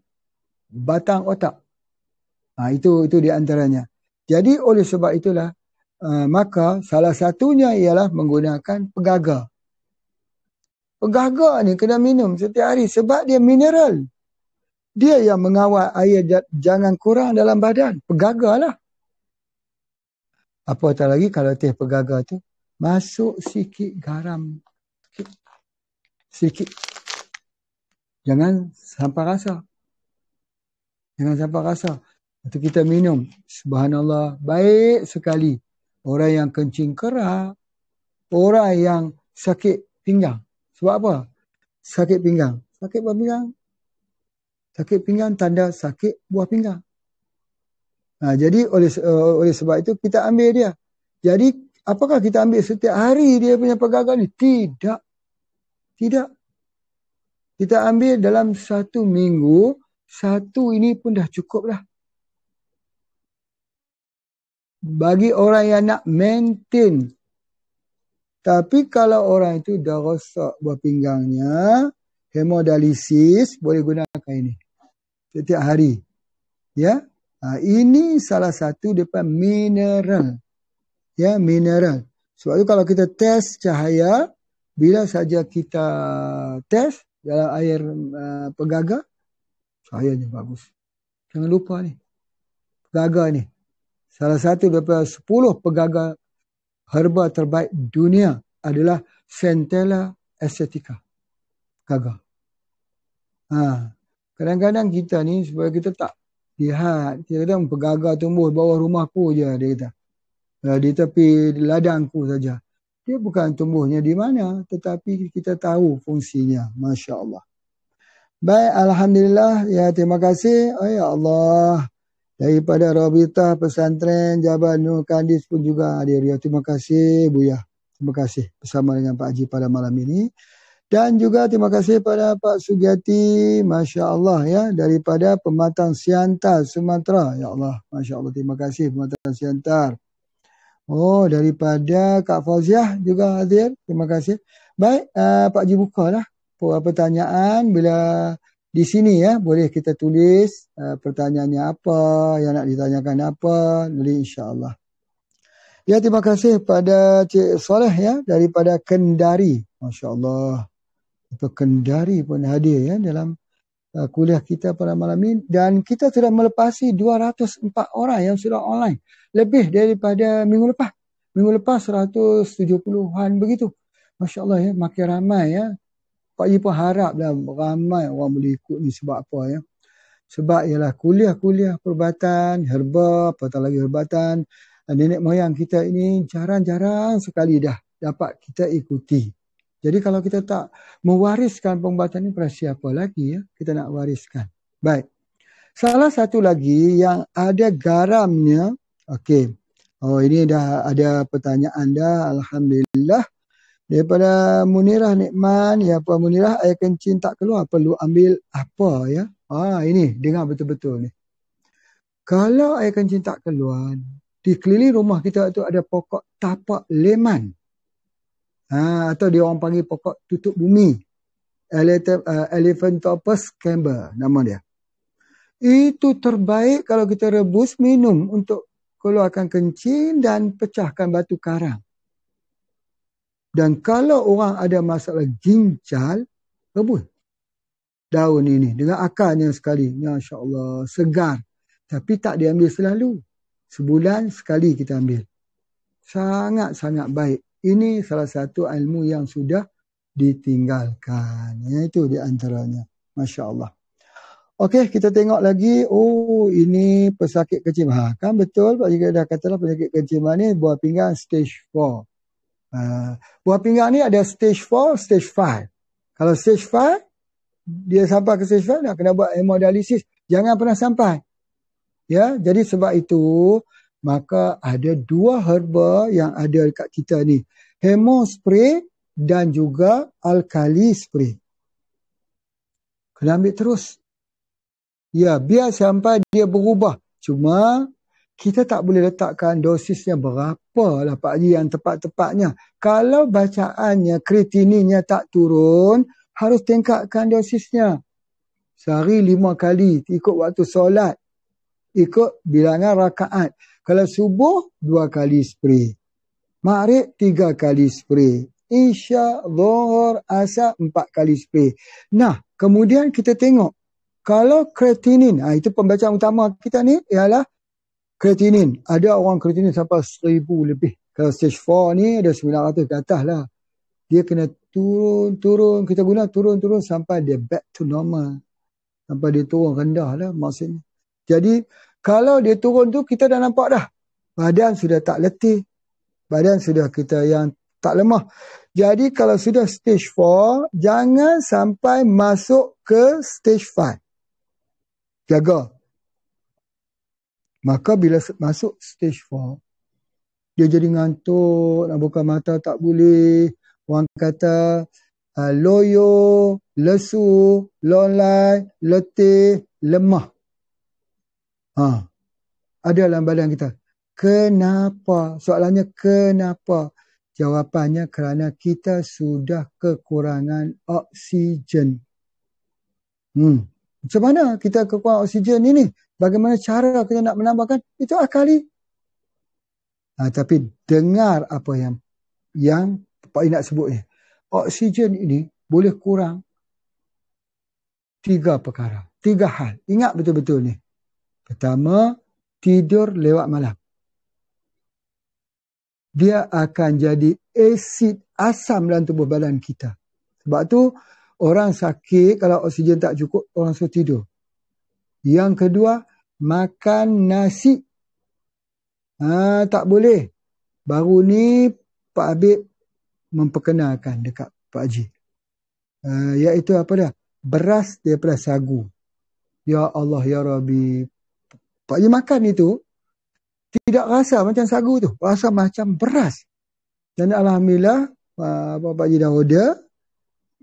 batang otak. Itu di antaranya. Jadi oleh sebab itulah maka salah satunya ialah menggunakan pegaga. Pegaga ni kena minum setiap hari sebab dia mineral. Dia yang mengawal air jangan kurang dalam badan. Pegaga lah. Apatah lagi kalau teh pegaga tu masuk sikit garam. Sikit. Jangan sampai rasa. Itu kita minum. Subhanallah. Baik sekali. Orang yang kencing kerak. Orang yang sakit pinggang. Sebab apa? Sakit pinggang. Sakit buah pinggang. Sakit pinggang tanda sakit buah pinggang. Jadi oleh sebab itu kita ambil dia. Jadi apakah kita ambil setiap hari dia punya pegagan ni? Tidak. Kita ambil dalam 1 minggu. 1 ini pun dah cukup lah. Bagi orang yang nak maintain. Tapi kalau orang itu dah rosak buah pinggangnya, hemodialisis boleh gunakan ini setiap hari. Ya, ini salah satu daripada mineral. Ya, mineral. Sebab itu kalau kita test cahaya, bila saja kita test dalam air pegaga, cahayanya bagus. Jangan lupa ni, pegaga ni. Salah satu daripada 10 pegaga herba terbaik dunia adalah Centella asiatica. Pegaga. Kadang-kadang kita ni, supaya kita tak lihat, kadang-kadang pegaga tumbuh bawah rumahku je, dia kata. Di tepi ladangku saja. Dia bukan tumbuhnya di mana, tetapi kita tahu fungsinya. Masya Allah. Baik, Alhamdulillah. Ya, terima kasih. Oh ya Allah. Daripada Rabitah Pesantren Jabal Nur Kandis pun juga hadir. Ya, terima kasih Buya. Terima kasih bersama dengan Pak Haji pada malam ini. Dan juga terima kasih pada Pak Sugiyati. Masya Allah ya. Daripada Pematang Siantar, Sumatera. Ya Allah. Masya Allah. Terima kasih Pematang Siantar. Oh, daripada Kak Fauziah juga hadir. Terima kasih. Baik, Pak Haji bukalah pertanyaan. Bila di sini ya, boleh kita tulis pertanyaannya apa, yang nak ditanyakan apa. Jadi insya-Allah. Ya, terima kasih pada Cik Soleh ya, daripada Kendari. Masya Allah. Itu Kendari pun hadir ya dalam kuliah kita pada malam ini. Dan kita sudah melepasi 204 orang yang sudah online. Lebih daripada minggu lepas. Minggu lepas 170-an begitu. Masya Allah ya, makin ramai ya. Pak Haji pun harap dah ramai orang boleh ikut ni. Sebab apa ya? Sebab ialah kuliah-kuliah perubatan, herba, apatah lagi herbatan. Nenek moyang kita ini jarang-jarang sekali dah dapat kita ikuti. Jadi kalau kita tak mewariskan pengobatan ini, pada siapa lagi ya kita nak wariskan. Baik. Salah satu lagi yang ada garamnya. Okey. Oh, ini dah ada pertanyaan dah. Alhamdulillah. Daripada Munirah Nikman. Ya, Puan Munirah, air kencing tak keluar. Perlu ambil apa ya? Ini dengar betul-betul ni. Kalau air kencing tak keluar, di keliling rumah kita tu ada pokok tapak leman. Atau dia orang panggil pokok tutup bumi. Elephantopas camber nama dia. Itu terbaik kalau kita rebus minum untuk keluarkan kencing dan pecahkan batu karang. Dan kalau orang ada masalah ginjal, rebus daun ini dengan akarnya sekali. Masya Allah, segar. Tapi tak diambil selalu. Sebulan sekali kita ambil. Sangat-sangat baik. Ini salah satu ilmu yang sudah ditinggalkan. Itu di antaranya. Masya Allah. Okey, kita tengok lagi. Oh, ini pesakit kencing. Kan betul Pak Jika dah katalah penyakit kencing ni buah pinggang stage 4. Buah pinggang ni ada stage 4, stage 5. Kalau stage 5, dia sampai ke stage 5, nak kena buat hemodialisis. Jangan pernah sampai. Ya, jadi sebab itu, maka ada 2 herba yang ada dekat kita ni. Hemospray dan juga alkali spray. Kena ambil terus. Ya, biar sampai dia berubah. Cuma kita tak boleh letakkan dosisnya berapa lah Pak Haji yang tepat-tepatnya. Kalau bacaannya, kreatininnya tak turun, harus tingkatkan dosisnya. Sehari 5 kali, ikut waktu solat. Ikut bilangan rakaat. Kalau subuh, 2 kali spray. Maghrib, 3 kali spray. Isya, Zuhur, Asar, 4 kali spray. Nah, kemudian kita tengok. Kalau kreatinin, itu pembacaan utama kita ni ialah kreatinin. Ada orang kreatinin sampai 1000 lebih. Kalau stage 4 ni ada 900 ke atas lah. Dia kena turun. Kita guna turun sampai dia back to normal. Sampai dia turun rendah lah maksudnya. Jadi kalau dia turun tu kita dah nampak dah. Badan sudah tak letih. Badan sudah kita yang tak lemah. Jadi kalau sudah stage 4, jangan sampai masuk ke stage 5. Jaga. Maka bila masuk stage 4, dia jadi ngantuk, nak buka mata tak boleh. Orang kata loyo, lesu, lolai, letih, lemah. Ada dalam badan kita. Kenapa? Soalannya kenapa? Jawapannya kerana kita sudah kekurangan oksigen. Macam mana kita kekurangan oksigen ini? Bagaimana cara kita nak menambahkan? Itu akali. Tapi dengar apa yang Pak I nak sebut ni. Oksigen ini boleh kurang 3 perkara. 3 hal. Ingat betul-betul ni. Pertama, tidur lewat malam. Dia akan jadi asid asam dalam tubuh badan kita. Sebab tu orang sakit kalau oksigen tak cukup, orang suruh tidur. Yang kedua, makan nasi. Tak boleh. Baru ni Pak Habib memperkenalkan dekat Pak Haji. Iaitu apa dah? Beras daripada sagu. Ya Allah, Ya Rabbi. Pak Haji makan itu, tidak rasa macam sagu tu. Rasa macam beras. Dan Alhamdulillah, Pak Haji dah order.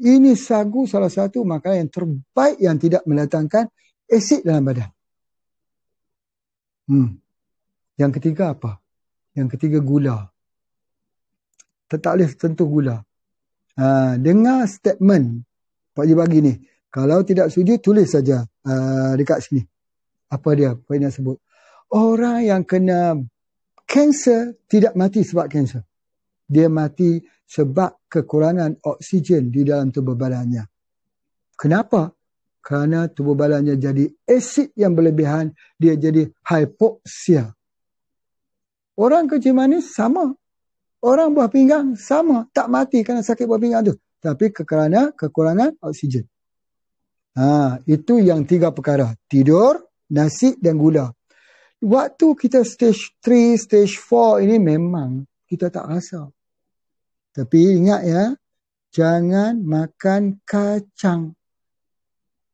Ini sagu salah satu makanan yang terbaik yang tidak mendatangkan asid dalam badan. Yang ketiga apa? Yang ketiga gula. Tak boleh sentuh gula. Dengar statement Pak Haji bagi ni. Kalau tidak setuju, tulis saja dekat sini. Apa dia? Apa yang sebut? Orang yang kena kanser tidak mati sebab kanser. Dia mati sebab kekurangan oksigen di dalam tubuh badannya. Kenapa? Kerana tubuh badannya jadi asid yang berlebihan. Dia jadi hipoksia. Orang kencing manis sama. Orang buah pinggang sama. Tak mati kerana sakit buah pinggang tu. Tapi kerana kekurangan oksigen. Itu yang 3 perkara. Tidur, nasi dan gula. Waktu kita stage 3, stage 4 ini memang kita tak rasa. Tapi ingat ya, jangan makan kacang.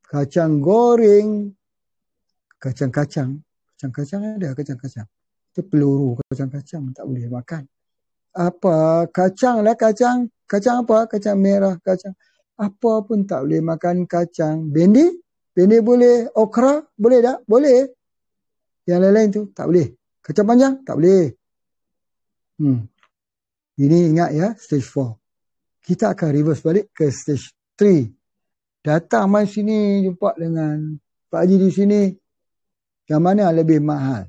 Kacang goreng. Kacang-kacang. Kacang-kacang ada kacang-kacang. Itu peluru kacang-kacang. Tak boleh makan. Apa? Kacang lah kacang. Kacang apa? Kacang merah. Kacang. Apa pun tak boleh makan kacang. Bendi? Bendi boleh. Okra? Boleh tak? Boleh. Yang lain-lain tu tak boleh. Kacang panjang? Tak boleh. Ini ingat ya, stage 4. Kita akan reverse balik ke stage 3. Datang mai sini jumpa dengan Pak Haji di sini. Yang mana lebih mahal?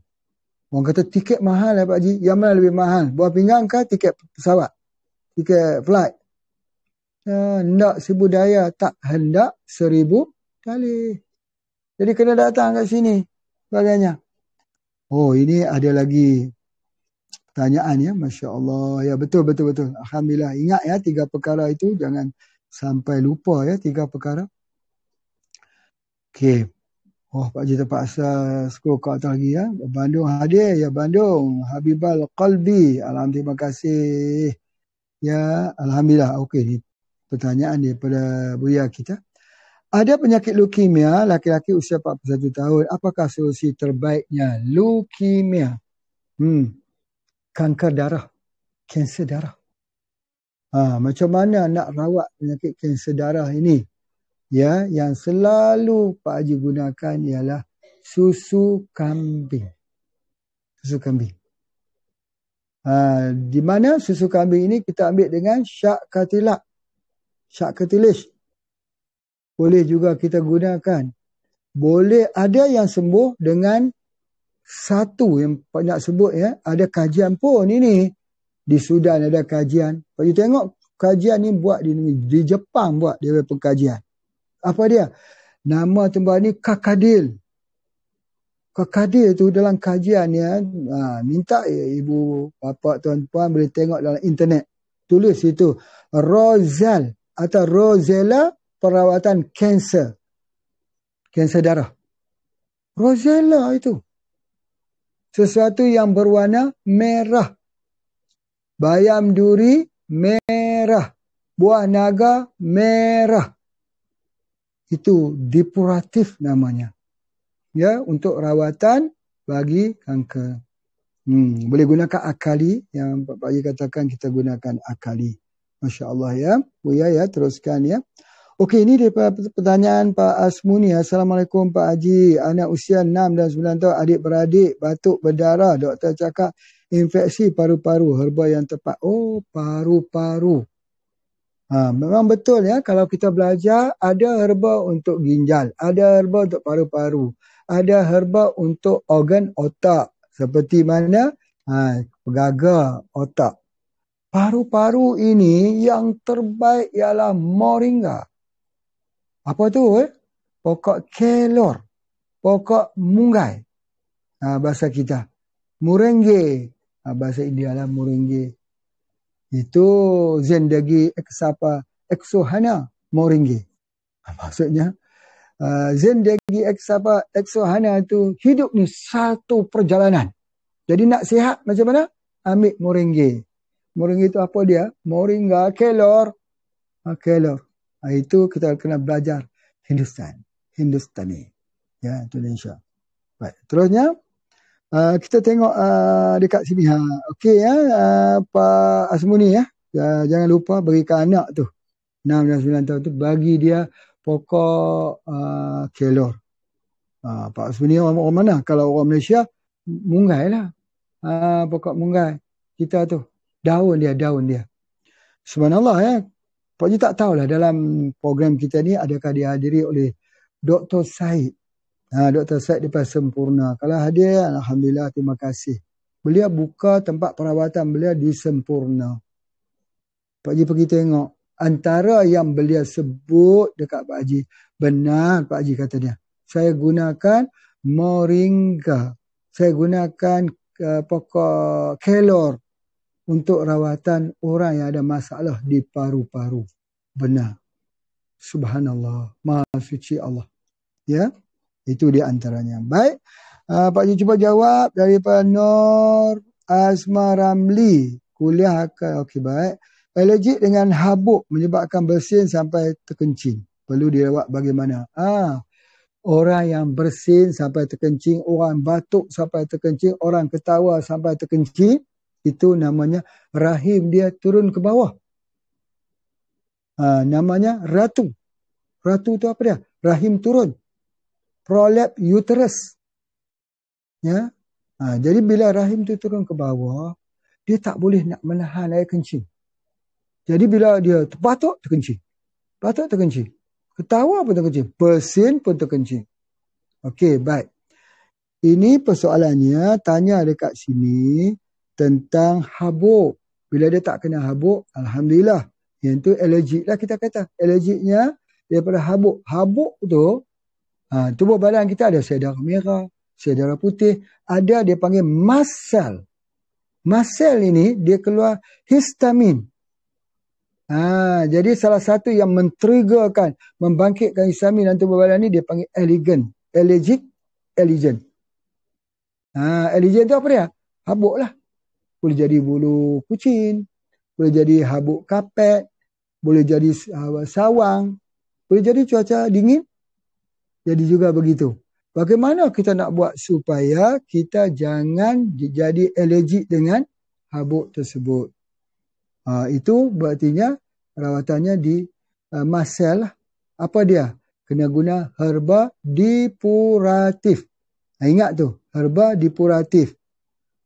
Orang kata tiket mahal lah Pak Haji. Yang mana lebih mahal? Buah pinggang ke tiket pesawat? Tiket flight? Hendak 1000 daya. Tak hendak 1000 kali. Jadi kena datang kat sini. Sebagainya. Oh, ini ada lagi pertanyaan ya. Masya Allah. Ya, betul. Alhamdulillah. Ingat ya 3 perkara itu. Jangan sampai lupa ya 3 perkara. Okey. Oh, Pak Haji terpaksa scroll ke atas lagi ya. Bandung hadir. Ya, Bandung. Habibal Qalbi. Alhamdulillah. Terima kasih. Ya, Alhamdulillah. Okey. Pertanyaan daripada Buya kita. Ada penyakit leukemia, laki-laki usia 41 tahun. Apakah solusi terbaiknya? Leukemia. Kanker darah. Kanser darah. Macam mana nak rawat penyakit kanser darah ini? Ya, yang selalu Pak Haji gunakan ialah susu kambing. Susu kambing. Di mana susu kambing ini kita ambil dengan syak katilak. Syak katilis. Boleh juga kita gunakan. Boleh ada yang sembuh dengan satu yang Pak nak sebut ya. Ada kajian pun ini. Di Sudan ada kajian. Pak you tengok kajian ni buat di Jepang buat dia pengkajian. Apa dia? Nama tempat ni Kakadil. Kakadil tu dalam kajian ya. Minta ibu, bapa, tuan-tuan boleh tengok dalam internet. Tulis itu. Rozal atau Rosella perawatan kanser. Kanser darah. Rosella itu. Sesuatu yang berwarna merah. Bayam duri merah. Buah naga merah. Itu depuratif namanya. Ya, untuk rawatan bagi kanker. Boleh gunakan akali. Yang Pak Haji katakan kita gunakan akali. Masya Allah ya. Buya ya, teruskan ya. Okey, ini daripada pertanyaan Pak Asmuni. Assalamualaikum Pak Haji. Anak usia 6 dan 9 tahun, adik-beradik, batuk berdarah. Doktor cakap infeksi paru-paru. Herba yang tepat. Oh, paru-paru. Memang betul ya, kalau kita belajar ada herba untuk ginjal, ada herba untuk paru-paru, ada herba untuk organ otak seperti mana pegaga otak. Paru-paru ini yang terbaik ialah moringa. Apa tu? Pokok kelor, pokok munggai. Bahasa kita. Murenge. Bahasa India lah murenge. Itu Zendagi Exohana Moringe. Maksudnya Zendagi Exohana itu hidup ni satu perjalanan. Jadi nak sihat macam mana? Ambil moringe. Moringe itu apa dia? Moringa kelor. Kelor. Itu kita kena belajar Hindustani. Ya, Indonesia. Baik. Terusnya kita tengok dekat sini. Okey ya, Pak Asmuni ya. Jangan lupa berikan anak tu 6 dan 9 tahun tu, bagi dia pokok kelor. Pak Asmuni orang mana? Kalau orang Malaysia, munggai lah. Pokok munggai. Kita tu, daun dia. Subhanallah ya. Pak Ji tak tahulah dalam program kita ni adakah dihadiri oleh Dr. Said. Dr. Said daripada Sempurna. Kalau hadir, alhamdulillah, terima kasih. Beliau buka tempat perawatan beliau di Sempurna. Pak Haji pergi tengok. Antara yang beliau sebut dekat Pak Haji, benar Pak Haji kata dia, saya gunakan moringa. Saya gunakan pokok kelor untuk rawatan orang yang ada masalah di paru-paru. Benar. Subhanallah. Maha suci Allah. Ya. Itu di antaranya. Baik. Pak Haji cuba jawab daripada Nur Azma Ramli. Kuliah akan. Okey, baik. Alergik dengan habuk menyebabkan bersin sampai terkencing. Perlu dirawat bagaimana? Orang yang bersin sampai terkencing, orang batuk sampai terkencing, orang ketawa sampai terkencing, itu namanya rahim dia turun ke bawah. Namanya ratu. Ratu tu apa dia? Rahim turun. Prolapse uterus. Ya. Jadi bila rahim tu turun ke bawah, dia tak boleh nak menahan air kencing. Jadi bila dia batuk, terkencing. Batuk, terkencing. Ketawa pun terkencing. Bersin pun terkencing. Okey, baik. Ini persoalannya, tanya dekat sini tentang habuk. Bila dia tak kena habuk, alhamdulillah. Yang tu alergik lah kita kata. Alergiknya daripada habuk. Habuk tu, tubuh badan kita ada sel darah merah, sel darah putih. Ada dia panggil mast cell. Mast cell ini dia keluar histamin. Jadi salah satu yang men-triggerkan, membangkitkan histamin dalam tubuh badan ni dia panggil allergic allergen. Allergen tu apa dia? Habuk lah. Boleh jadi bulu kucing, boleh jadi habuk kapet, boleh jadi sawang, boleh jadi cuaca dingin. Jadi juga begitu. Bagaimana kita nak buat supaya kita jangan jadi allergic dengan habuk tersebut? Itu berartinya rawatannya di mast cell. Apa dia? Kena guna herba depuratif. Ingat tu, herba depuratif.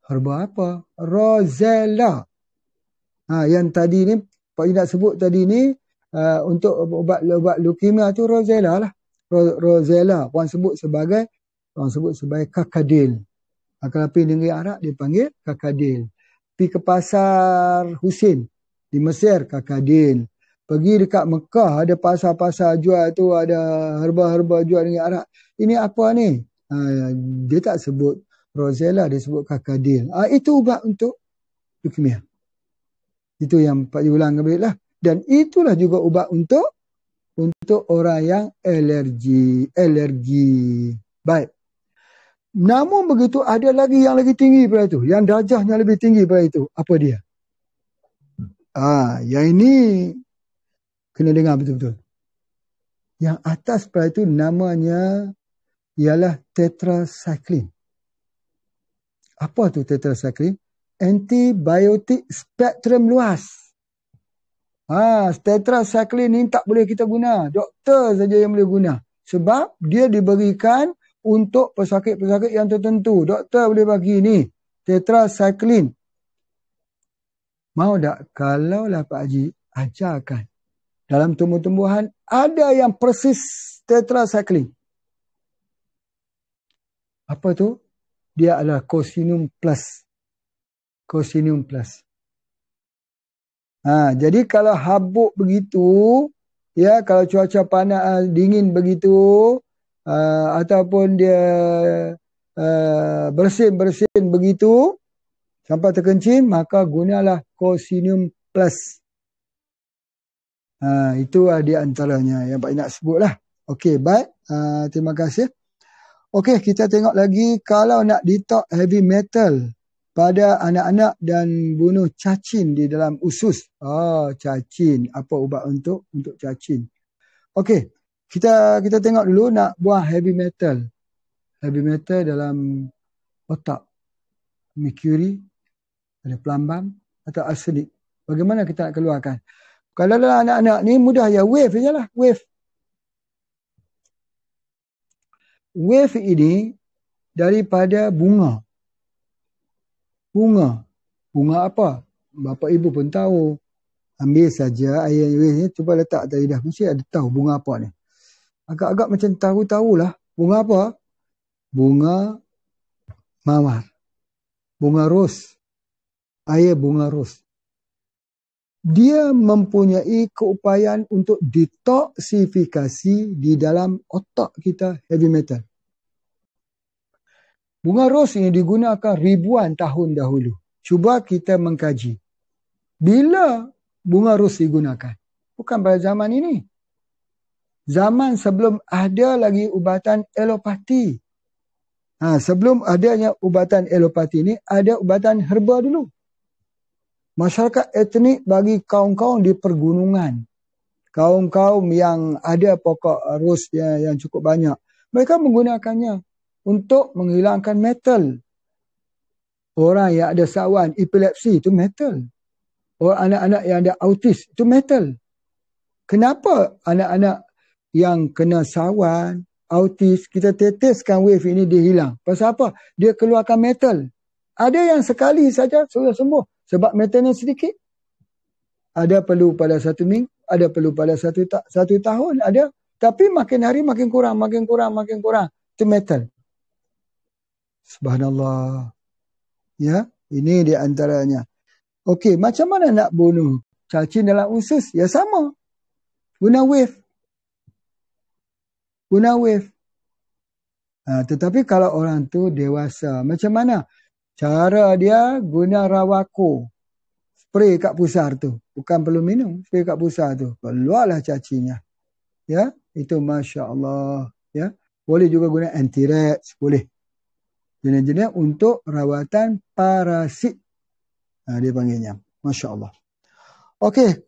Herba apa? Rosella. Yang tadi ni, Pak Ji nak sebut tadi ni, untuk ubat leukemia tu Rosella lah. Rosella. Orang sebut sebagai kakadil. Kalau pergi negeri Arab, dia panggil kakadil. Pergi ke pasar Husin di Mesir, kakadil. Pergi dekat Mekah, ada pasar-pasar jual tu, ada herba-herba jual negeri Arab. Ini apa ni? Dia tak sebut Rosella, dia sebut kakadil. Itu ubat untuk leukemia. Itu yang Pak Ji ulang balik lah. Dan itulah juga ubat untuk orang yang alergi. Baik. Namun begitu ada lagi yang lebih tinggi daripada itu. Yang darjahnya lebih tinggi daripada itu. Apa dia? Yang ini kena dengar betul-betul. Yang atas daripada itu namanya ialah tetracycline. Apa tu tetracycline? Antibiotik spektrum luas. Tetracycline ni tak boleh kita guna. Doktor saja yang boleh guna. Sebab dia diberikan untuk pesakit-pesakit yang tertentu. Doktor boleh bagi ni. Tetracycline. Mau tak? Kalaulah Pak Haji ajarkan Dalam tumbuh-tumbuhan ada yang persis tetracycline. Apa tu? Dia adalah Cocinium plus. Cocinium plus. Jadi kalau habuk begitu, ya, kalau cuaca panas dingin begitu, ataupun dia bersin begitu sampai terkencing, maka gunalah Cocinium plus. Itu di antaranya yang Pak nak sebutlah. Okey, baik. Terima kasih. Okey, kita tengok lagi kalau nak detox heavy metal pada anak-anak dan bunuh cacing di dalam usus. Cacing. Apa ubat untuk cacing? Okey, kita tengok dulu nak buang heavy metal. Heavy metal dalam otak. Mercury, ada pelambang atau arsenik. Bagaimana kita nak keluarkan? Kalau dalam anak-anak ni mudah ya, wave je lah, wave. Wave ini daripada bunga. Bunga apa? Bapa ibu pun tahu. Ambil saja air wave ni, cuba letak atas lidah. Mesti ada tahu bunga apa ni. Agak-agak macam tahu-tahulah. Bunga apa? Bunga mawar. Bunga ros. Air bunga ros. Dia mempunyai keupayaan untuk detoksifikasi di dalam otak kita heavy metal. Bunga ros ini digunakan ribuan tahun dahulu. Cuba kita mengkaji. Bila bunga ros digunakan? Bukan pada zaman ini. Zaman sebelum ada lagi ubatan alopati. Sebelum adanya ubatan alopati ini, ada ubatan herba dulu. Masyarakat etnik bagi kaum-kaum di pergunungan. Kaum-kaum yang ada pokok ros yang cukup banyak. Mereka menggunakannya untuk menghilangkan metal. Orang yang ada sawan epilepsi itu metal. Orang anak-anak yang ada autis itu metal. Kenapa anak-anak yang kena sawan, autis, kita teteskan wave ini dia hilang? Pasal apa? Dia keluarkan metal. Ada yang sekali saja sudah sembuh. Sebab metalnya sedikit. Ada perlu pada 1 minggu, ada perlu pada satu tahun, ada. Tapi makin hari makin kurang. Itu metal. Subhanallah. Ya, ini di antaranya. Okey, macam mana nak bunuh cacing dalam usus? Ya sama. Guna wave. Tetapi kalau orang tu dewasa, macam mana? Cara dia guna rawako. Spray kat pusar tu. Bukan perlu minum. Spray kat pusar tu. Keluarlah cacingnya. Ya. Itu Masya Allah. Ya. Boleh juga guna anti-rats. Boleh. Jenis-jenis untuk rawatan parasit. Dia panggilnya. Masya Allah. Okey.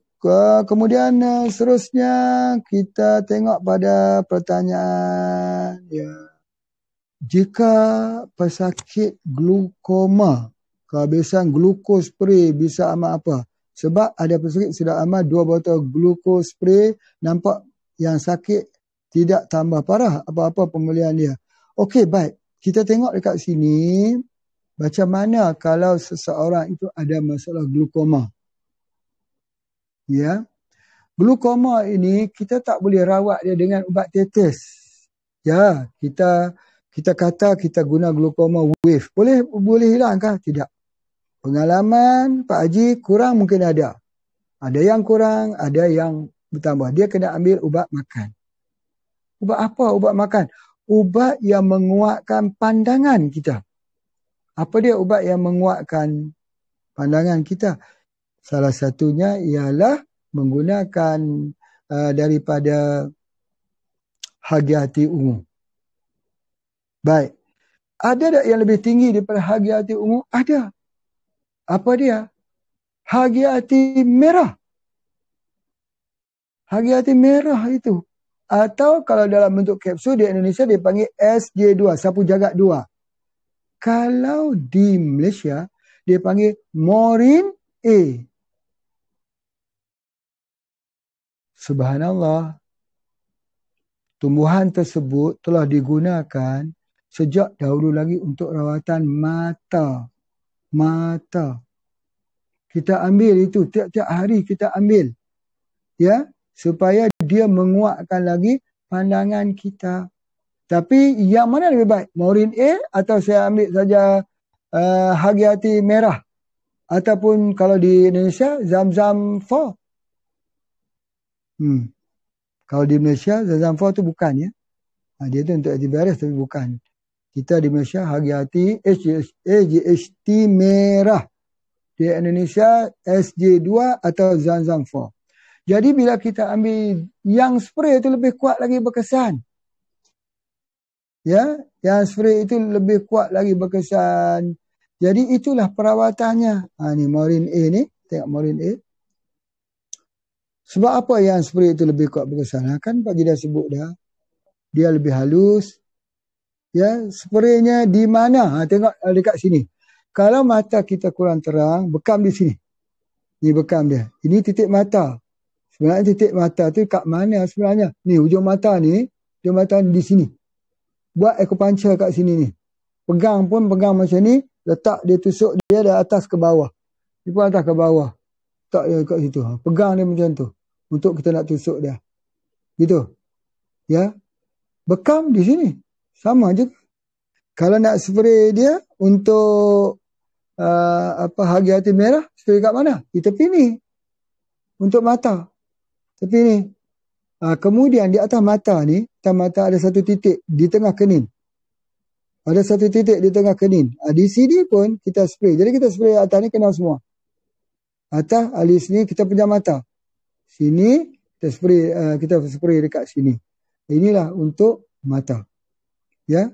Kemudian seterusnya kita tengok pada pertanyaan. Ya. Jika pesakit glukoma, kehabisan glukos spray bisa amal apa? Sebab ada pesakit sudah amal 2 botol glukos spray, nampak yang sakit tidak tambah parah apa-apa pemulihan dia. Okey, baik. Kita tengok dekat sini, macam mana kalau seseorang itu ada masalah glukoma. Ya. Glukoma ini kita tak boleh rawat dia dengan ubat tetes. Ya, kita kata kita guna glukoma wave. Boleh hilangkah? Tidak. Pengalaman Pak Haji kurang mungkin ada. Ada yang kurang, ada yang bertambah. Dia kena ambil ubat makan. Ubat apa? Ubat makan. Ubat yang menguatkan pandangan kita. Apa dia ubat yang menguatkan pandangan kita? Salah satunya ialah menggunakan daripada Hagi-Hati Ungu. Baik. Ada tak yang lebih tinggi daripada Hagi-Hati Ungu? Ada. Apa dia? Hagi-Hati Merah. Hagi-Hati Merah itu. Atau kalau dalam bentuk kapsul di Indonesia dia panggil SJ2, sapu jagat 2. Kalau di Malaysia dia panggil Morin A. Subhanallah. Tumbuhan tersebut telah digunakan sejak dahulu lagi untuk rawatan mata. Kita ambil itu tiap-tiap hari kita ambil. Ya, supaya dia menguatkan lagi pandangan kita. Tapi yang mana lebih baik? Maurin A atau saya ambil saja Hagi-Hati Merah? Ataupun kalau di Indonesia, Zam-Zam 4. Kalau di Malaysia, Zam-Zam 4 tu bukan ya. Dia tu untuk antivirus tapi bukan. Kita di Malaysia, Hagi-Hati AGHT Merah. Di Indonesia, SJ2 atau Zam-Zam 4. Jadi bila kita ambil yang spray itu lebih kuat lagi berkesan. Ya, yang spray itu lebih kuat lagi berkesan. Jadi itulah perawatannya. Ni Maurin A ni, tengok Maurin A. Sebab apa yang spray itu lebih kuat berkesan? Kan Pak Haji dah sebut dah. Dia lebih halus. Ya, spraynya di mana? Tengok dekat sini. Kalau mata kita kurang terang, bekam di sini. Ni bekam dia. Ini titik mata. Sebenarnya titik mata tu kat mana sebenarnya? Ni ujung mata ni di sini. Buat acupuncture kat sini ni. Pegang macam ni, letak dia tusuk dia dari atas ke bawah. Dia pun atas ke bawah. Letak dia kat situ. Pegang dia macam tu. Untuk kita nak tusuk dia. Gitu. Ya. Bekam di sini. Sama je. Kalau nak spray dia untuk Hagi-Hati Merah, spray kat mana? Di tepi ni. Untuk mata. Tepi ni. Kemudian di atas mata ni, atas mata ada satu titik di tengah kening. Ada satu titik di tengah kening. Di sini pun kita spray. Jadi kita spray atas ni kena semua. Atas, alis ni kita pejam mata. Sini kita spray dekat sini. Inilah untuk mata. Ya,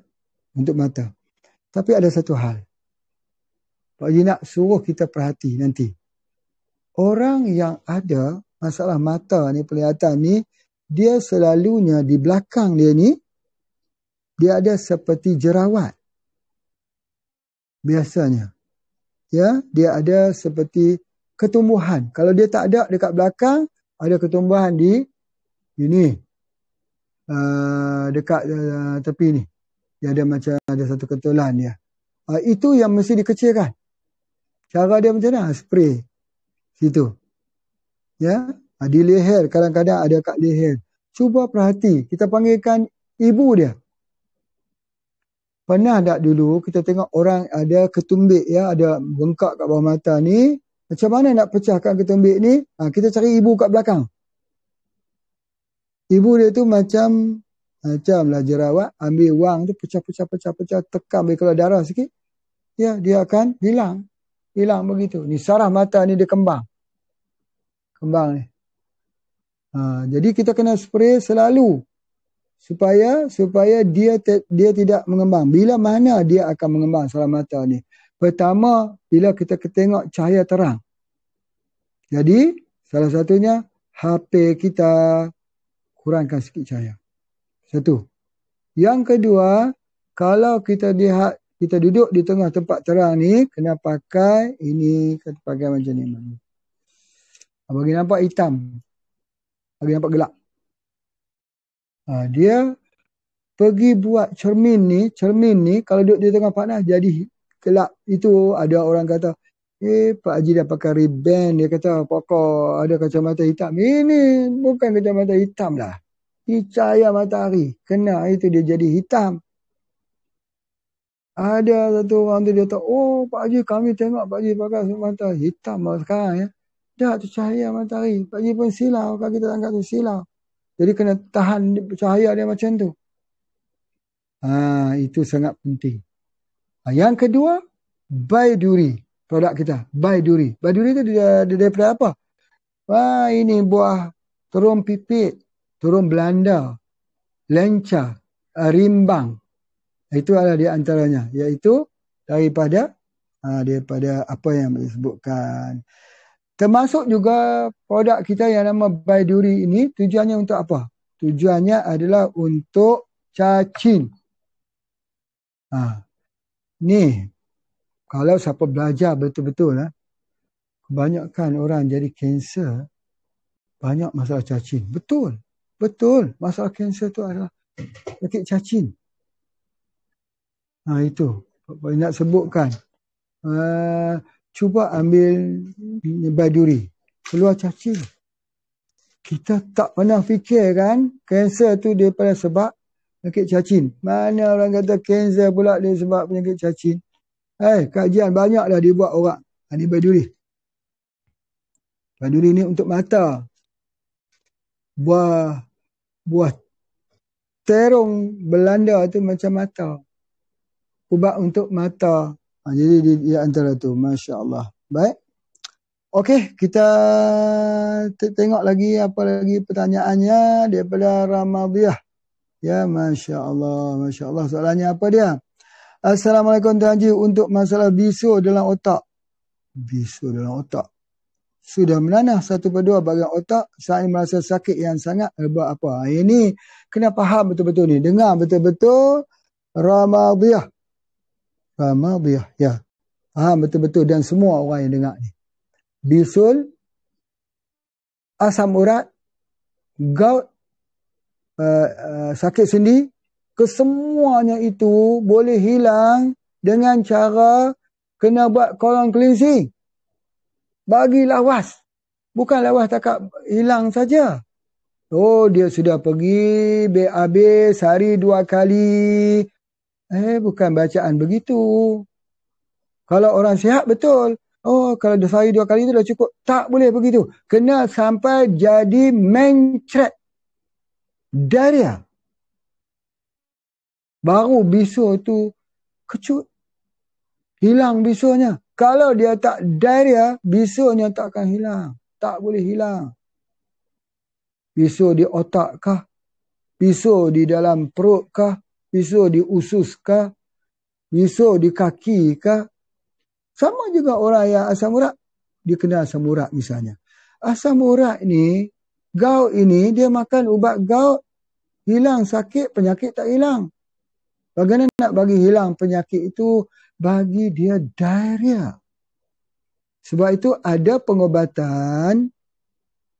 untuk mata. Tapi ada satu hal. Pak Haji nak suruh kita perhati nanti. Orang yang ada masalah mata ni, penglihatan ni, dia selalunya di belakang dia ni, dia ada seperti jerawat. Biasanya. Ya, dia ada seperti ketumbuhan. Kalau dia tak ada dekat belakang, ada ketumbuhan di ini. Dekat tepi ni. Dia ada macam ada satu ketulan dia. Itu yang mesti dikecilkan. Cara dia macam mana? Spray. Situ. Ya. Di leher. Kadang-kadang ada kat leher. Cuba perhati. Kita panggilkan ibu dia. Pernah tak dulu kita tengok orang ada ketumbik ya. Ada bengkak kat bawah mata ni. Macam mana nak pecahkan ketumbik ni? Kita cari ibu kat belakang. Ibu dia tu macamlah jerawat. Ambil wang tu pecah. Tekan bagi keluar darah sikit. Ya, dia akan hilang. Hilang begitu. Ni saraf mata ni dia kembang. Kembang ni. Jadi kita kena spray selalu. Supaya dia tidak mengembang. Bila mana dia akan mengembang saraf mata ni? Pertama, bila kita tengok cahaya terang. Jadi, salah satunya HP kita kurangkan sikit cahaya. Satu. Yang kedua, kalau kita lihat, kita duduk di tengah tempat terang ni, kena pakai ini, kena pakai macam ni. Bagi nampak hitam. Bagi nampak gelap. Dia pergi buat cermin ni, kalau duduk di tengah panas, jadi gelap. Itu ada orang kata, Pak Haji dah pakai Ray-Ban. Dia kata, pokok ada kacamata hitam. Ini bukan kacamata hitam lah. Ini cahaya matahari. Kena itu dia jadi hitam. Ada satu orang tu dia kata, Pak Haji kami tengok Pak Haji pakai kacamata hitam sekarang ya. Dah tu cahaya matahari. Pak Haji pun silau. Kalau kita angkat tu silau. Jadi kena tahan cahaya dia macam tu. Itu sangat penting. Yang kedua, Baiduri. Produk kita, Baiduri. Baiduri tu dia daripada apa? Ini buah terung pipit, terung Belanda, lenca, rimbang. Itu adalah di antaranya. Iaitu daripada apa yang disebutkan. Termasuk juga produk kita yang nama Baiduri ini tujuannya untuk apa? Tujuannya adalah untuk cacing. Ni kalau siapa belajar betul-betul kebanyakan orang jadi kanser banyak masalah cacing. Betul. Masalah kanser tu adalah sakit cacing. Itu. Nak sebutkan. Cuba ambil Baiduri. Keluar cacing. Kita tak pernah fikir kan kanser tu daripada sebab penyakit cacing. Mana orang kata kanser pula dia sebab penyakit cacing. Kajian banyak dah dibuat orang. Ini baduri. Baduri ni untuk mata. Buah terong Belanda tu macam mata. Ubat untuk mata. Jadi di antara tu. Masya Allah. Baik. Okey, kita tengok lagi apa lagi pertanyaannya daripada Ramadiyah. Ya, Masya Allah. Masya Allah. Soalannya apa dia? Assalamualaikum Tuan Haji. Untuk masalah bisu dalam otak. Bisu dalam otak. Sudah menanah 1/2 bahagian otak. Saya merasa sakit yang sangat. Sebab apa? Ini kena faham betul-betul ni. Dengar betul-betul Ramadiyah. Ramadiyah. Ya. Faham betul-betul dan semua orang yang dengar ni. Bisul, asam urat, gout, sakit sendi, kesemuanya itu boleh hilang dengan cara kena buat colon cleansing. Bagi lawas. Bukan lawas takat hilang saja. Oh, dia sudah pergi BAB sehari 2 kali. Bukan bacaan begitu. Kalau orang sihat betul. Oh, kalau sehari 2 kali itu dah cukup. Tak boleh begitu. Kena sampai jadi mencret. Diarrhea. Baru bisu tu kecut. Hilang bisunya. Kalau dia tak diarrhea, bisunya tak akan hilang. Tak boleh hilang. Bisu di otak kah? Bisu di dalam perut kah? Bisu di usus kah? Bisu di kaki kah? Sama juga orang yang asam urat. Dia kena asam urat misalnya. Asam urat ni, gout ini, dia makan ubat gout. Hilang sakit, penyakit tak hilang. Bagaimana nak bagi hilang penyakit itu? Bagi dia diarrhea. Sebab itu ada pengobatan.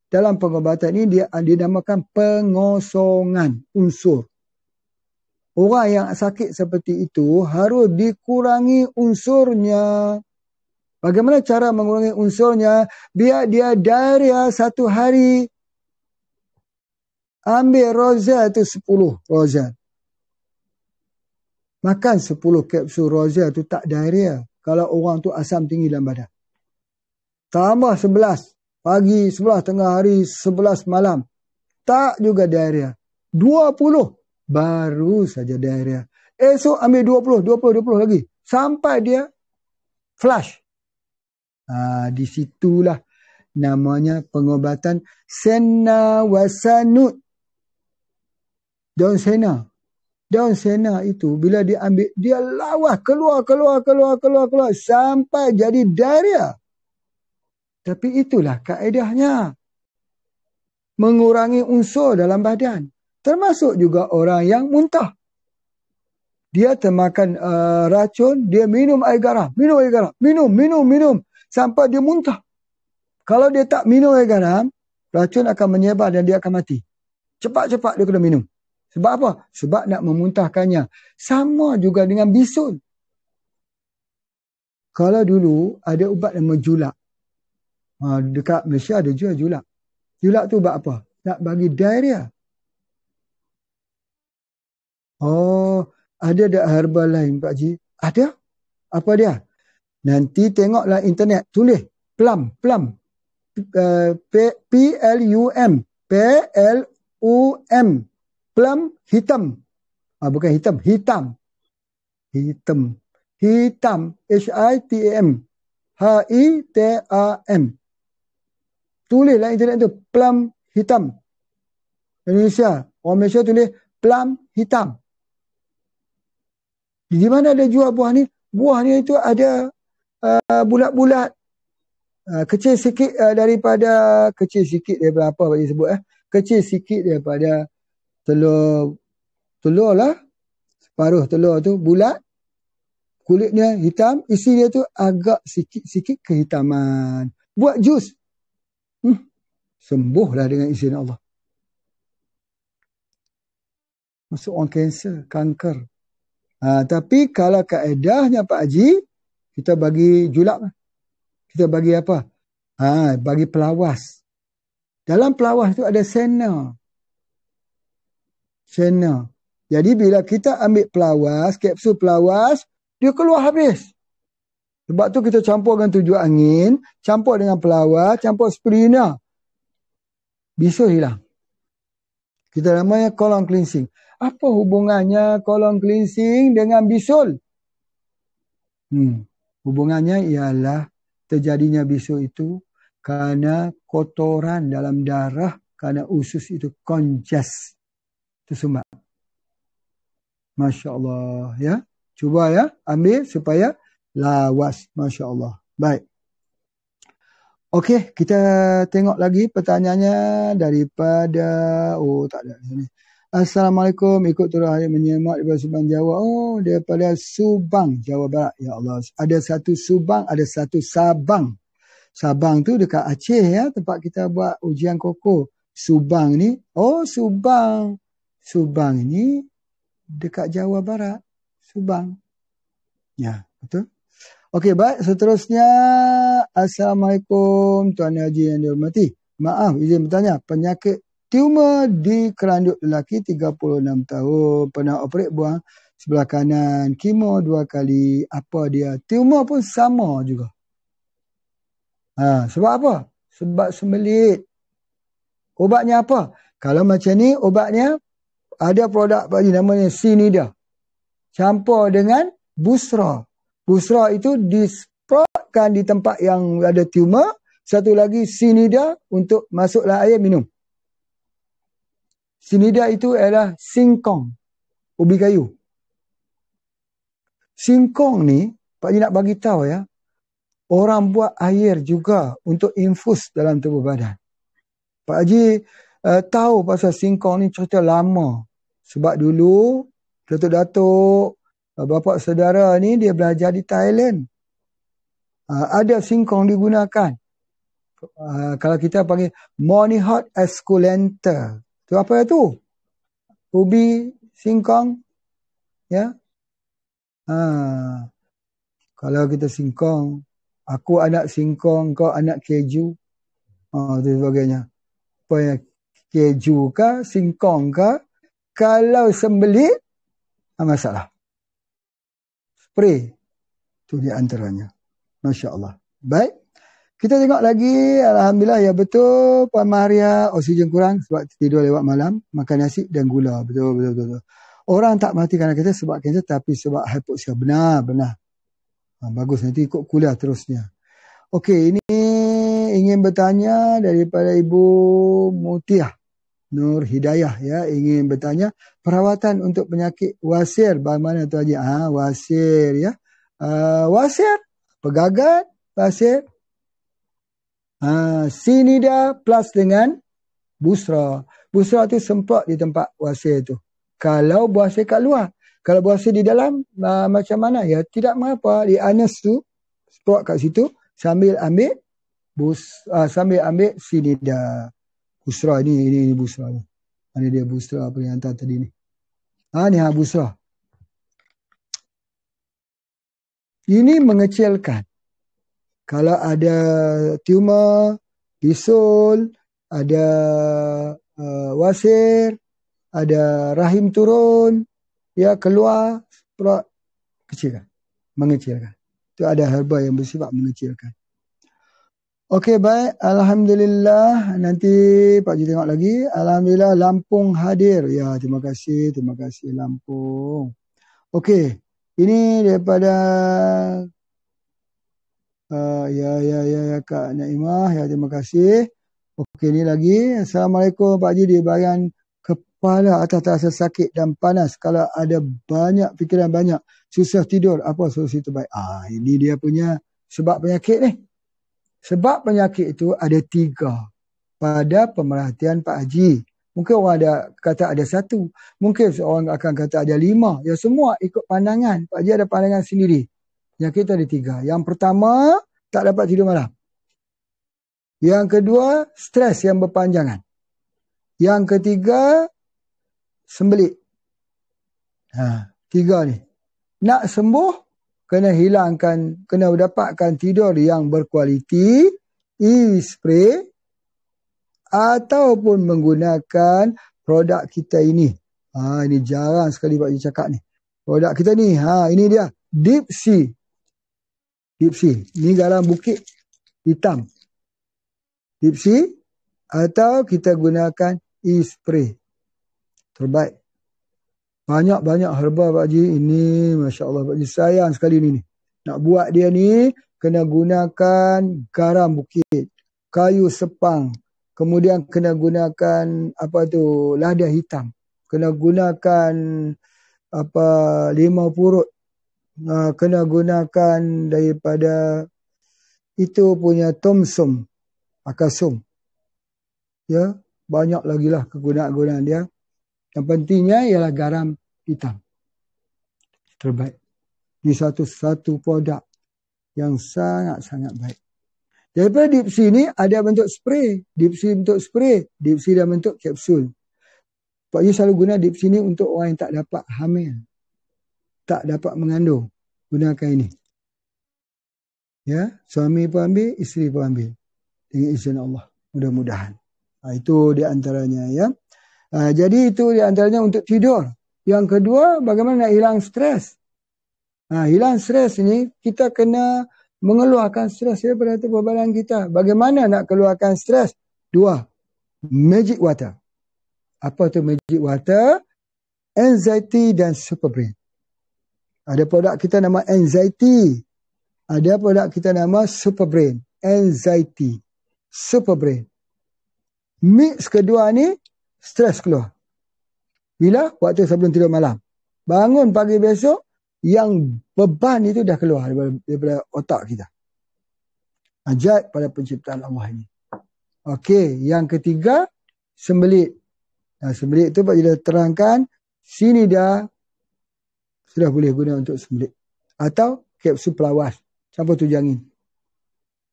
Dalam pengobatan ini dia dinamakan pengosongan unsur. Orang yang sakit seperti itu harus dikurangi unsurnya. Bagaimana cara mengurangi unsurnya? Biar dia diarrhea 1 hari. Ambil Rozal tu 10 Rozal. Makan 10 kapsul Rozal tu tak diarrhea. Kalau orang tu asam tinggi dalam badan. Tambah 11. Pagi, 11 tengah hari, 11 malam. Tak juga diarrhea. 20. Baru saja diarrhea. Esok ambil 20 lagi. Sampai dia flush. Di situlah namanya pengobatan Senna Wasanut. Daun sena. Daun sena itu bila dia ambil, dia lawas keluar sampai jadi diarrhea. Tapi itulah kaedahnya. Mengurangi unsur dalam badan. Termasuk juga orang yang muntah. Dia termakan racun, dia minum air garam. Minum. Sampai dia muntah. Kalau dia tak minum air garam, racun akan menyebar dan dia akan mati. Cepat-cepat dia kena minum. Sebab apa? Sebab nak memuntahkannya. Sama juga dengan bisul. Kalau dulu ada ubat nama julak. Dekat Malaysia ada jual julak. Julak tu ubat apa? Nak bagi diarrhea. Oh, ada tak herbal lain Pak Haji? Ada. Apa dia? Nanti tengoklah internet. Tulis. Plum. P-L-U-M. P-L-U-M. Plum hitam. Bukan hitam. Hitam. H-I-T-A-M. H-I-T-A-M. Tulislah internet tu. Plum hitam. Indonesia. Orang Malaysia tulis plum hitam. Di mana ada jual buah ni? Buah ni itu ada bulat-bulat. Kecil sikit daripada apa Pak Haji sebut? Kecil sikit daripada telur lah. Separuh telur tu bulat. Kulitnya hitam. Isi dia tu agak sikit-sikit kehitaman. Buat jus. Sembuhlah dengan izin Allah. Masuk orang kanser, kanker. Tapi kalau kaedahnya Pak Haji, kita bagi julak. Kita bagi apa? Bagi pelawas. Dalam pelawas tu ada sena. Sena. Jadi bila kita ambil pelawas, kapsul pelawas, dia keluar habis. Sebab tu kita campur dengan tujuh angin, campur dengan pelawas, campur spirulina. Bisul hilang. Kita namanya colon cleansing. Apa hubungannya colon cleansing dengan bisul? Hubungannya ialah terjadinya bisul itu kerana kotoran dalam darah, kerana usus itu congest. Tersumbat. Masya Allah. Ya. Cuba ya. Ambil supaya lawas. Masya Allah. Baik. Okey. Kita tengok lagi pertanyaannya daripada... Oh tak ada. Assalamualaikum. Ikut turut hari menyemak daripada Subang Jawa. Oh daripada Subang Jawa Barat. Ya Allah. Ada satu Subang. Ada satu Sabang. Sabang tu dekat Aceh ya. Tempat kita buat ujian koko. Subang ni. Oh Subang. Subang ini dekat Jawa Barat. Subang. Ya, betul. Okey, baik. Seterusnya, Assalamualaikum Tuan Haji yang dihormati. Maaf, izin bertanya. Penyakit tumor di keranduk lelaki 36 tahun. Pernah operate buang sebelah kanan. Kemo 2 kali. Apa dia? Tumor pun sama juga. Sebab apa? Sebab sembelit. Obatnya apa? Kalau macam ni, obatnya ada produk Pak Haji namanya Sinida. Campur dengan Busra. Busra itu disprotkan di tempat yang ada tumor. Satu lagi Sinida untuk masuklah air minum. Sinida itu adalah singkong. Ubi kayu. Singkong ni, Pak Haji nak bagi tahu ya. Orang buat air juga untuk infus dalam tubuh badan. Pak Haji tahu pasal singkong ni cerita lama. Sebab dulu Datuk-Datuk, bapa saudara ni dia belajar di Thailand. Ada singkong digunakan. Kalau kita panggil Monihot esculenta. Tu apa itu? Ubi singkong. Ya. Kalau kita singkong, aku anak singkong, kau anak keju. Itu sebagainya. Apa yang keju kah, singkong kah? Kalau sembelit, masalah. Spray. Itu di antaranya. Masya Allah. Baik. Kita tengok lagi. Alhamdulillah. Ya betul. Puan Maria, oksigen kurang sebab tidur lewat malam. Makan nasi dan gula. Betul. Orang tak mati kerana kita sebab kanser tapi sebab hypoxia. Benar. Bagus. Nanti ikut kuliah terusnya. Okey. Ini ingin bertanya daripada Ibu Mutiah Nur Hidayah ya, ingin bertanya perawatan untuk penyakit wasir bagaimana tu Haji? Wasir ya. Wasir, pegagat, wasir. Sinida plus dengan Busra. Busra tu semprot di tempat wasir tu. Kalau wasir kat luar, kalau wasir di dalam macam mana? Ya tidak mengapa, di anus tu semprot kat situ sambil ambil Sinida. Busra ini Busra ni. Mana dia Busra apa yang hantar tadi ni. Ni Busra. Ini mengecilkan. Kalau ada tumor, bisul, ada wasir, ada rahim turun, ya keluar, kecilkan. Mengecilkan. Itu ada herba yang bersifat mengecilkan. Okey, baik. Alhamdulillah. Nanti Pak Haji tengok lagi. Alhamdulillah Lampung hadir. Ya, terima kasih Lampung. Okey. Ini daripada ya Kak Naimah. Ya, terima kasih. Okey, ini lagi. Assalamualaikum Pak Haji. Di bahagian kepala atas terasa sakit dan panas. Kalau ada banyak fikiran banyak, susah tidur. Apa solusi terbaik? Ini dia punya sebab penyakit ni. Sebab penyakit itu ada 3 pada pemerhatian Pak Haji. Mungkin orang kata ada 1. Mungkin seorang akan kata ada 5. Ya semua ikut pandangan. Pak Haji ada pandangan sendiri. Penyakit itu ada 3. Yang pertama, tak dapat tidur malam. Yang kedua, stres yang berpanjangan. Yang ketiga, sembelit. 3 ni. Nak sembuh, kena dapatkan tidur yang berkualiti, spray ataupun menggunakan produk kita ini. Ini jarang sekali Pak Haji cakap ni. Produk kita ni, ini dia. Deep Sea. Deep Sea. Ni garam bukit hitam. Deep Sea. Atau kita gunakan e-spray. Terbaik. Banyak-banyak herba Pak Haji. Ini Masya Allah Pak Haji. Sayang sekali ni. Nak buat dia ni, kena gunakan garam bukit. Kayu sepang. Kemudian kena gunakan lada hitam. Kena gunakan limau purut. Kena gunakan daripada itu punya tomsom, akasum. Ya, banyak lagi lah kegunaan-gunaan dia. Yang pentingnya ialah garam hitam. Terbaik. Ini satu produk yang sangat-sangat baik. Daripada Deep Sea ni ada bentuk spray. Deep Sea bentuk spray. Deep Sea dan bentuk kapsul. Pak Haji selalu guna Deep Sea ni untuk orang yang tak dapat hamil. Tak dapat mengandung. Gunakan ini. Ya, suami pun ambil, isteri pun ambil. Dengan izin Allah. Mudah-mudahan. Itu di antaranya ya. Jadi itu di antaranya untuk tidur. Yang kedua, bagaimana nak hilang stres? Hilang stres ni, kita kena mengeluarkan stres daripada tubuh badan kita. Bagaimana nak keluarkan stres? 2. Magic water. Apa tu magic water? Anxiety dan Superbrain. Ada produk kita nama Anxiety. Ada produk kita nama Superbrain. Anxiety. Superbrain. Mix kedua ni, stres keluar. Bila? Waktu sebelum tidur malam. Bangun pagi besok, yang beban itu dah keluar daripada otak kita. Ajaib pada penciptaan Allah ini. Okey, yang ketiga, sembelit. Sembelit itu Pak Haji dah terangkan, sini dah sudah boleh guna untuk sembelit. Atau kapsul pelawas, campur tujuh angin.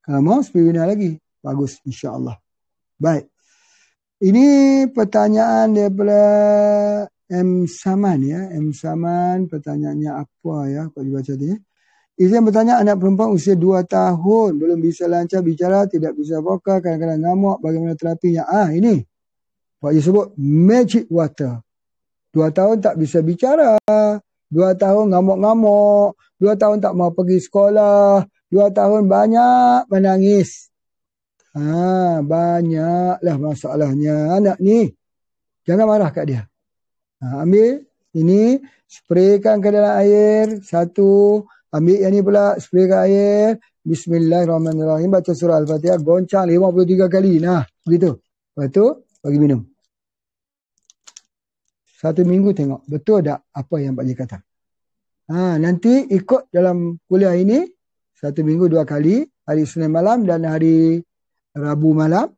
Kalau mau, spirulina lagi. Bagus, insya-Allah. Baik. Ini pertanyaan daripada M. Saman ya. M. Saman pertanyaannya apa ya? Kau dibaca ni. Izin bertanya, anak perempuan usia 2 tahun belum bisa lancar bicara, tidak bisa vokal, kadang-kadang ngamuk, bagaimana terapinya? Ini. Pak Haji sebut magic water. 2 tahun tak bisa bicara. 2 tahun ngamuk-ngamuk. 2 tahun tak mau pergi sekolah. 2 tahun banyak menangis. Banyaklah masalahnya anak ni. Jangan marah kat dia. Ambil ini, spraykan ke dalam air. 1. Ambil yang ni pula, spraykan air. Bismillahirrahmanirrahim. Baca surah Al-Fatihah. Goncang 53 kali. Begitu. Lepas tu, bagi minum. 1 minggu tengok. Betul tak apa yang Pak Haji kata? Nanti ikut dalam kuliah ini. 1 minggu 2 kali. Hari Senin malam dan hari Rabu malam.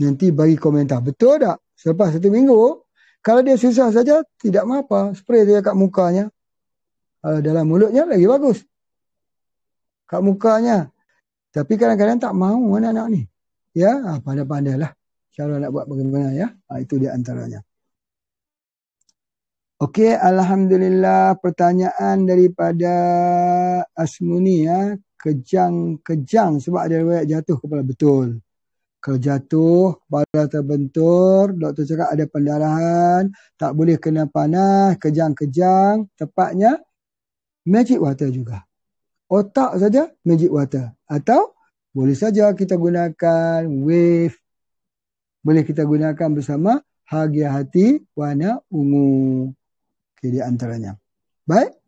Nanti bagi komentar. Betul tak? Selepas 1 minggu, kalau dia susah saja, tidak apa-apa. Spray saja kat mukanya. Kalau dalam mulutnya, lagi bagus. Kat mukanya. Tapi kadang-kadang tak mahu anak-anak ni. Ya, pandai-pandailah. Cara nak buat bagaimana ya. Itu di antaranya. Okey, Alhamdulillah. Pertanyaan daripada Asmuni ya. Kejang sebab ada riwayat jatuh kepala. Betul. Kalau jatuh, kepala terbentur, doktor cakap ada pendarahan, tak boleh kena panas, kejang-kejang, tepatnya magic water juga. Otak saja magic water. Atau boleh saja kita gunakan wave. Boleh kita gunakan bersama Hagia Hati warna ungu. Okey, di antaranya. Baik.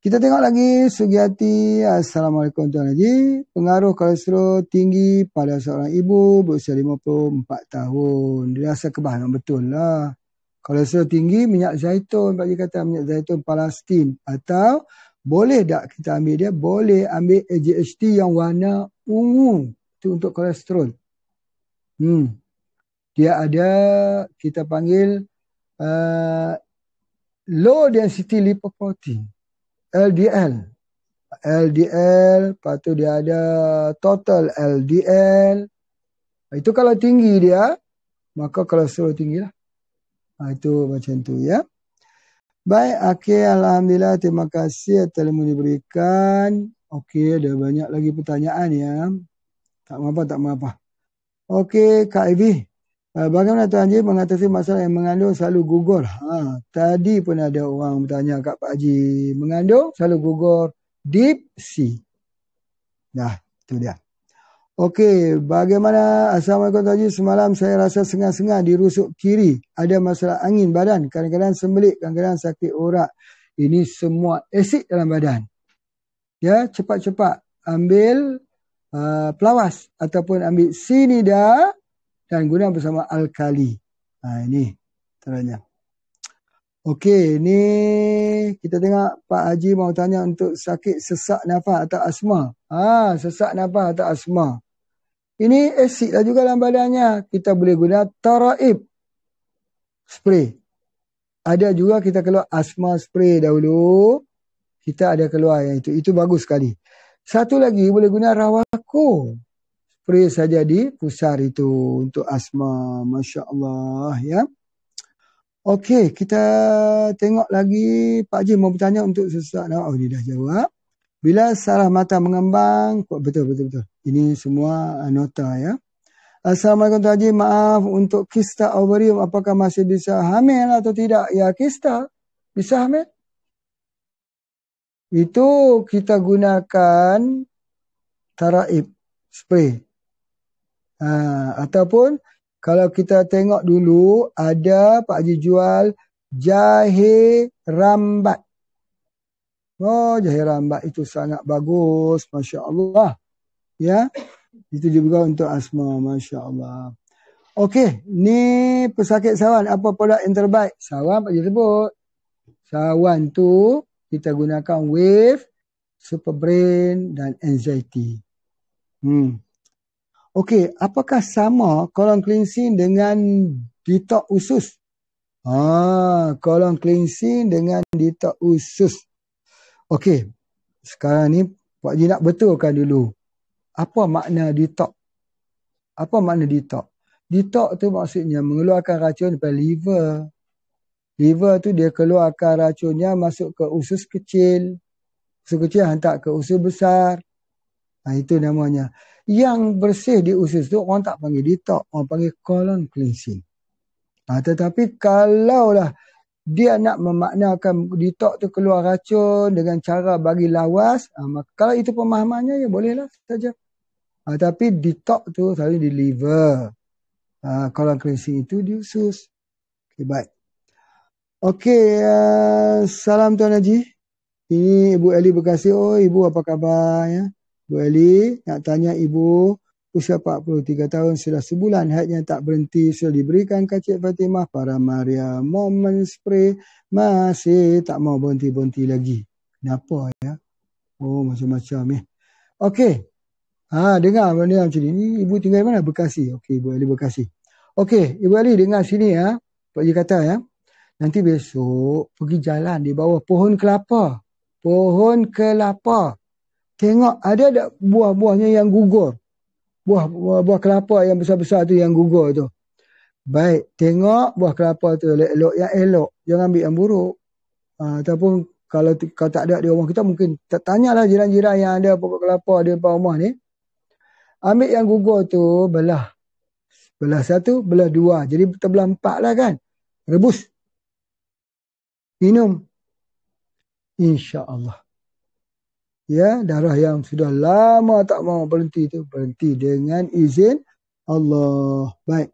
Kita tengok lagi Sugiyati. Assalamualaikum Tuan Haji. Pengaruh kolesterol tinggi pada seorang ibu berusia 54 tahun. Dia rasa kebahagiaan. Betul lah. Kolesterol tinggi, minyak zaitun. Pak Haji kata minyak zaitun Palestin. Atau boleh tak kita ambil dia? Boleh ambil AGHT yang warna ungu. Itu untuk kolesterol. Dia ada, kita panggil low density lipoprotein. LDL. Lepas tu dia ada total LDL. Itu kalau tinggi dia, maka kolesterol tinggi lah. Itu macam tu ya. Baik, okey, Alhamdulillah. Terima kasih atas ilmu diberikan. Okey, ada banyak lagi pertanyaan ya. Tak apa. Okey, Kak Ivy. Bagaimana Tuan Haji mengatasi masalah yang mengandung selalu gugur? Tadi pun ada orang bertanya kat Pak Haji. Mengandung selalu gugur deep sea. Dah, itu dia. Okey, bagaimana? Assalamualaikum Tuan Haji. Semalam saya rasa sengal-sengal di rusuk kiri. Ada masalah angin badan. Kadang-kadang sembelit, kadang-kadang sakit urat. Ini semua asid dalam badan. Ya, cepat-cepat ambil pelawas ataupun ambil sinida dan guna bersama alkali. Ini caranya. Okey, ni kita tengok Pak Haji mau tanya untuk sakit sesak nafas atau asma. Sesak nafas atau asma. Ini asid lah juga dalam badannya. Kita boleh guna Taraib spray. Ada juga kita keluar asma spray dahulu. Kita ada keluar yang itu. Itu bagus sekali. Satu lagi boleh guna Rawako. Spray saja di pusar itu untuk asma. Masya Allah ya. Okey, kita tengok lagi. Pak Haji mau bertanya untuk sesak nafas. Dia dah jawab. Bila saraf mata mengembang. Betul. Ini semua nota ya. Assalamualaikum Tuan Haji. Maaf untuk kista ovarium. Apakah masih bisa hamil atau tidak? Ya, kista bisa hamil. Itu kita gunakan Taraib spray. Ataupun kalau kita tengok dulu ada Pak Haji jual jahe rambat. Jahe rambat itu sangat bagus. Masya Allah. Ya. Itu juga untuk asma. Masya Allah. Okey. Ni pesakit sawan. Apa produk yang terbaik? Sawan Pak Haji sebut. Sawan tu kita gunakan Wave, Super Brain dan Anxiety. Okey, apakah sama colon cleansing dengan detox usus? Colon cleansing dengan detox usus. Okey, sekarang ni Pak Haji nak betulkan dulu. Apa makna detox? Apa makna detox? Detox tu maksudnya mengeluarkan racun daripada liver. Liver tu dia keluarkan racunnya masuk ke usus kecil. Usus kecil hantar ke usus besar. Itu namanya. Yang bersih di usus tu orang tak panggil detox. Orang panggil colon cleansing. Tetapi kalaulah dia nak memaknakan detox tu keluar racun dengan cara bagi lawas. Kalau itu pemahamannya ya bolehlah saja. Tapi detox tu selalu di liver. Colon cleansing itu di usus. Okay, baik. Okey, salam Tuan Haji. Ini Ibu Eli Bekasi. Ibu apa khabar ya? Bu Eli nak tanya ibu, usia 43 tahun sudah sebulan haidnya tak berhenti, sudah diberikan kacik Fatimah, para Maria, Moment Spray, masih tak mau berhenti-berhenti lagi. Kenapa ya? Macam-macam ya. Okey. Dengar benda macam ni. Ibu tinggal mana? Bekasi. Okey, Ibu Eli Bekasi. Okey, Ibu Eli dengar sini ya. Pak Haji kata ya. Nanti besok pergi jalan di bawah pohon kelapa. Pohon kelapa. Tengok ada tak buah-buahnya yang gugur. Buah kelapa yang besar-besar tu yang gugur tu. Baik, tengok buah kelapa tu elok-elok yang elok. Jangan ambil yang buruk. Ataupun kalau tak ada di rumah kita mungkin tanyalah jiran-jiran yang ada pokok kelapa di depan rumah ni. Ambil yang gugur tu belah. Belah satu, belah dua. Jadi terbelah 4 lah kan. Rebus. Minum. InsyaAllah. Ya, darah yang sudah lama tak mau berhenti tu berhenti dengan izin Allah. Baik.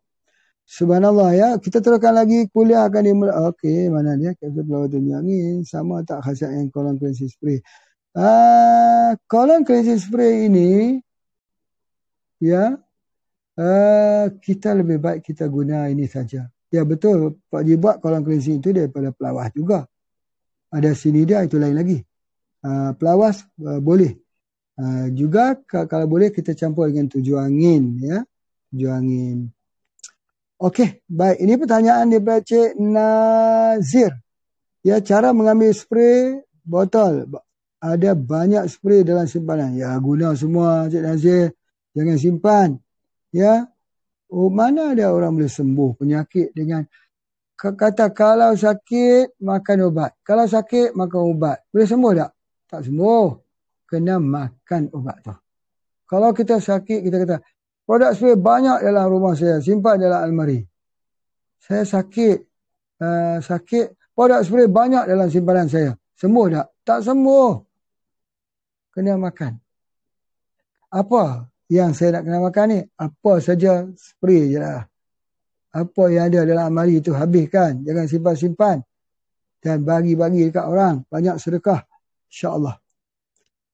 Subhanallah ya. Kita teruskan lagi kuliah akan dimulai. Okey, mana dia? Kapsul pelawat dunia angin. Sama tak khasiat yang colon cleansing spray? Colon cleansing spray ini ya, kita lebih baik kita guna ini saja. Ya betul, Pak Haji buat colon cleansing itu daripada pelawah juga. Ada sinida itu lain lagi. Pelawas boleh. Juga kalau boleh kita campur dengan tujuh angin ya. Tujuh angin. Okey, baik. Ini pertanyaan daripada Cik Nazir. Ya, cara mengambil spray botol. Ada banyak spray dalam simpanan. Ya, guna semua Cik Nazir. Jangan simpan. Ya. Mana ada orang boleh sembuh penyakit dengan kata kalau sakit makan ubat. Kalau sakit makan ubat. Boleh sembuh tak? Tak sembuh. Kena makan ubat tu. Kalau kita sakit, kita kata, Produk spray banyak dalam rumah saya. Simpan dalam almari. Saya sakit. Produk spray banyak dalam simpanan saya. Sembuh tak? Tak sembuh. Kena makan. Apa yang saya nak kena makan ni? Apa saja spray je lah. Apa yang ada dalam almari itu habiskan. Jangan simpan-simpan. Dan bagi-bagi dekat orang. Banyak sedekah. InsyaAllah.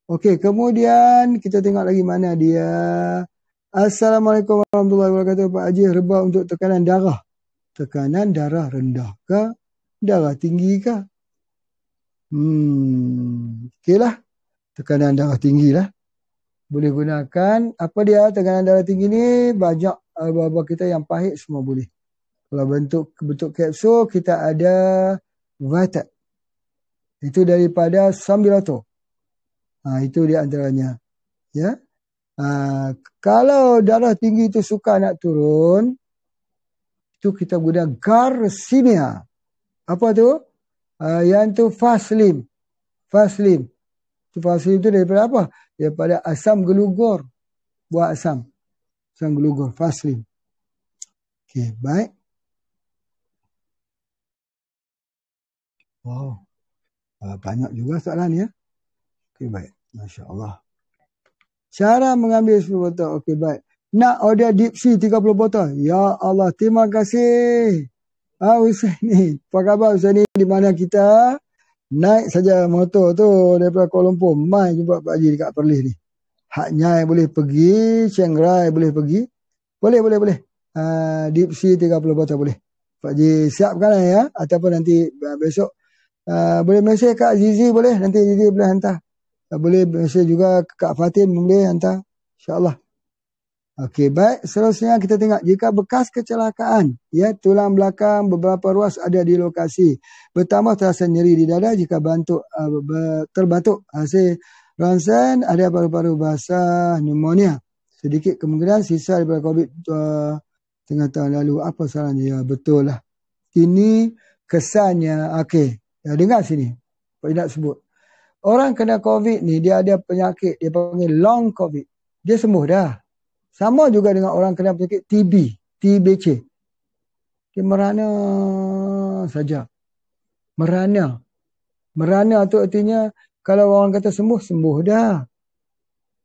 Okey, kemudian kita tengok lagi mana dia. Assalamualaikum warahmatullahi wabarakatuh. Pak Haji, herba untuk tekanan darah. Tekanan darah rendah ke? Darah tinggi ke? Okeylah. Tekanan darah tinggi lah. Boleh gunakan. Apa dia tekanan darah tinggi ni? Banyak buah-buah kita yang pahit semua boleh. Kalau bentuk kapsul, kita ada Vitat. Itu daripada Sambiloto. Itu di antaranya. Ya. Kalau darah tinggi itu suka nak turun, itu kita guna Garcinia. Apa tu? Yang tu Faslim. Faslim itu daripada apa? Daripada asam gelugur. Buah asam. Asam gelugur. Faslim. Okey, baik. Wow. Banyak juga soalan ya. Okey, baik. Masya Allah. Cara mengambil 10 botol. Okey, baik. Nak order Deep Sea 30 botol. Ya Allah, terima kasih. Ustaz ni. Apa khabar Ustaz ni? Di mana kita naik saja motor tu daripada Kuala Lumpur. Mai jumpa Pak Haji dekat Perlis ni. Hak Nyai boleh pergi. Chiang Rai boleh pergi. Boleh. Deep Sea 30 botol boleh. Pak Haji siapkan ya. Ataupun nanti besok. Boleh mesej Kak Zizi boleh. Nanti Zizi boleh hantar. Boleh mesej juga Kak Fatin boleh hantar. InsyaAllah. Okey, baik. Seterusnya kita tengok. Jika bekas kecelakaan, ya, tulang belakang beberapa ruas ada di lokasi. Bertambah terasa nyeri di dada jika terbatuk. Hasil ronsen ada paru-paru basah, pneumonia. Sedikit kemungkinan sisa daripada COVID tengah tahun lalu. Apa salahnya? Ya, betul lah. Ini kesannya. Okey. Ya, dengar sini. Pak Inak sebut. Orang kena COVID ni, dia ada penyakit. Dia panggil long COVID. Dia sembuh dah. Sama juga dengan orang kena penyakit TB, TBC. Dia merana saja. Merana. Merana tu artinya kalau orang kata sembuh, sembuh dah.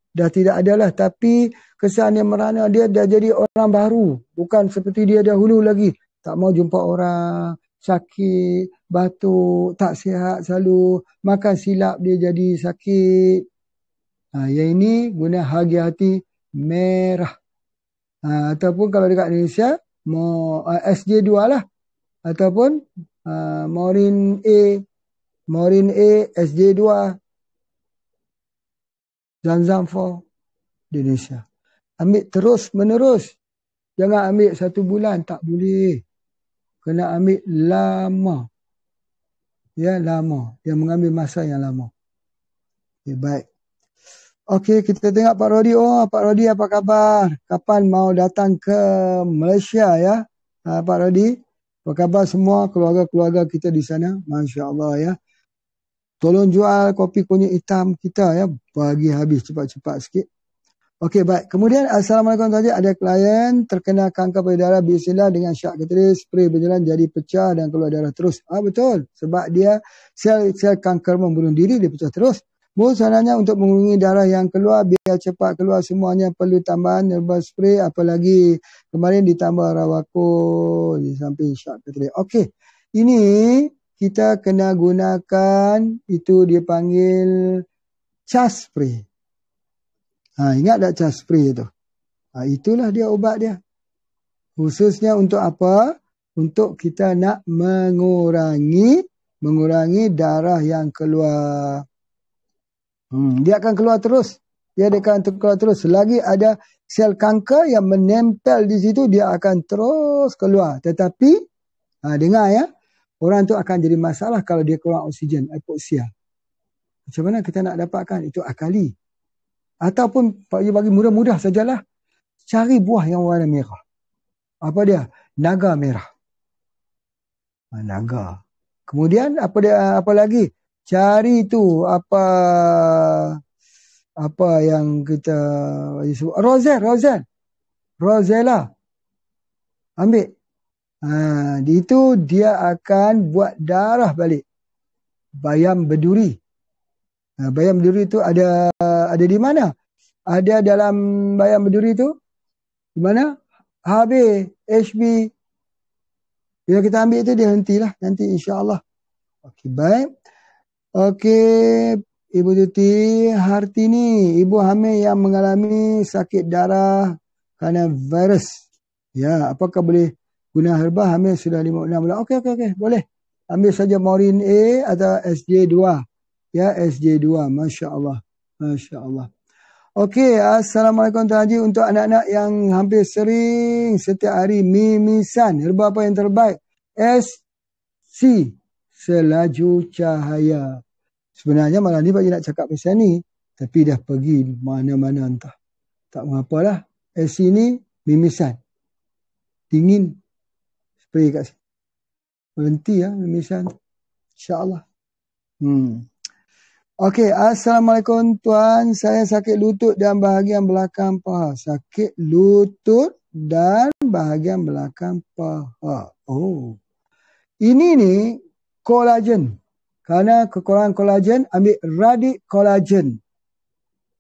Dah tidak adalah. Tapi kesan dia merana, dia dah jadi orang baru. Bukan seperti dia dahulu lagi. Tak mau jumpa orang, sakit, batuk, tak sihat selalu. Makan silap dia jadi sakit. Yang ini guna hati-hati merah. Ataupun kalau dekat Indonesia SJ2 lah. Ataupun Morin A SJ2 Zamzam 4 di Indonesia. Ambil terus menerus. Jangan ambil 1 bulan. Tak boleh. Kena ambil lama. Ya, lama. Dia mengambil masa yang lama. Okay, baik. Okey, kita tengok Pak Rodi. Pak Rodi apa khabar? Kapan mau datang ke Malaysia ya? Pak Rodi, apa khabar semua keluarga-keluarga kita di sana? Masya Allah ya. Tolong jual kopi kunyit hitam kita ya. Bagi habis cepat-cepat sikit. Okey, baik. Kemudian, Assalamualaikum Tuan Haji. Ada klien terkena kanker payudara bismillah dengan syak ketris, spray berjalan jadi pecah dan keluar darah terus. Betul. Sebab dia sel kanker membunuh diri, dia pecah terus. Sebenarnya untuk mengurangi darah yang keluar biar cepat keluar semuanya perlu tambahan herbal spray, apalagi kemarin ditambah rawako di samping syak ketris. Okey. Ini kita kena gunakan itu dia panggil cas spray. Ingat tak cas spray tu? Itulah dia ubat dia. Khususnya untuk apa? Untuk kita nak mengurangi darah yang keluar. Dia akan keluar terus. Dia akan keluar terus. Selagi ada sel kanker yang menempel di situ, dia akan terus keluar. Tetapi, dengar ya, orang tu akan jadi masalah kalau dia kurang oksigen, hipoksia. Macam mana kita nak dapatkan? Itu akali. Ataupun bagi mudah-mudah sajalah. Cari buah yang warna merah. Apa dia? Naga merah. Naga. Kemudian apa lagi? Cari tu apa yang kita sebut rozen. Rosella. Ambil. Itu dia akan buat darah balik. Bayam berduri. Bayam berduri itu ada di mana? Ada dalam bayam berduri itu. Di mana? HB, HB. Bila kita ambil itu dia hentilah. Nanti insyaAllah. Okey, baik. Okey, Ibu Tuti Hartini. Ibu hamil yang mengalami sakit darah kerana virus. Ya, apakah boleh guna herba hamil sudah 5-6 bulan? Okey. Boleh. Ambil saja Morin A atau SJ2. Ya, SJ2. Masya Allah. Okey, Assalamualaikum Tuan Haji. Untuk anak-anak yang hampir sering setiap hari mimisan, herba apa yang terbaik? SC, selaju cahaya. Sebenarnya malam ni Pak Haji nak cakap pasal ni, tapi dah pergi mana-mana entah. Tak mengapalah. SC ni mimisan. Dingin. Spray kat sini. Berhenti ya mimisan. InsyaAllah. Okey, Assalamualaikum Tuan. Saya sakit lutut dan bahagian belakang paha. Sakit lutut dan bahagian belakang paha. Oh. Ini ni kolagen. Kerana kekurangan kolagen, ambil Radic Collagen.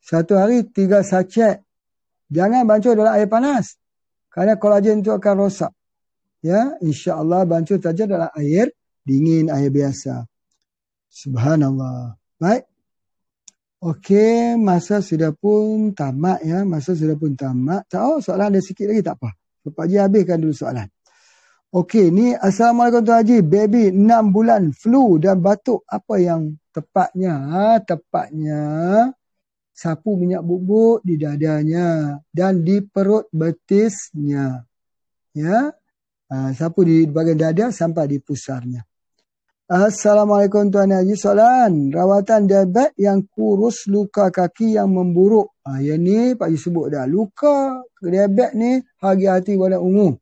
1 hari 3 sachet. Jangan bancuh dalam air panas. Kerana kolagen itu akan rosak. Ya, insya-Allah bancuh saja dalam air dingin, air biasa. Subhanallah. Baik. Okey, masa sudah pun tamat ya. Soalan ada sikit lagi tak apa. Pak Haji habiskan dulu soalan. Okey, ni Assalamualaikum Tuan Haji. Baby 6 bulan flu dan batuk. Apa yang tepatnya? Tepatnya sapu minyak bubuk di dadanya dan di perut betisnya. Ya. Sapu di bahagian dada sampai di pusarnya. Assalamualaikum Tuan Haji. Soalan, rawatan diabetes yang kurus, luka kaki yang memburuk. Yang ni Pak Haji sebut dah. Luka diabetes ni hati-hati pada umum.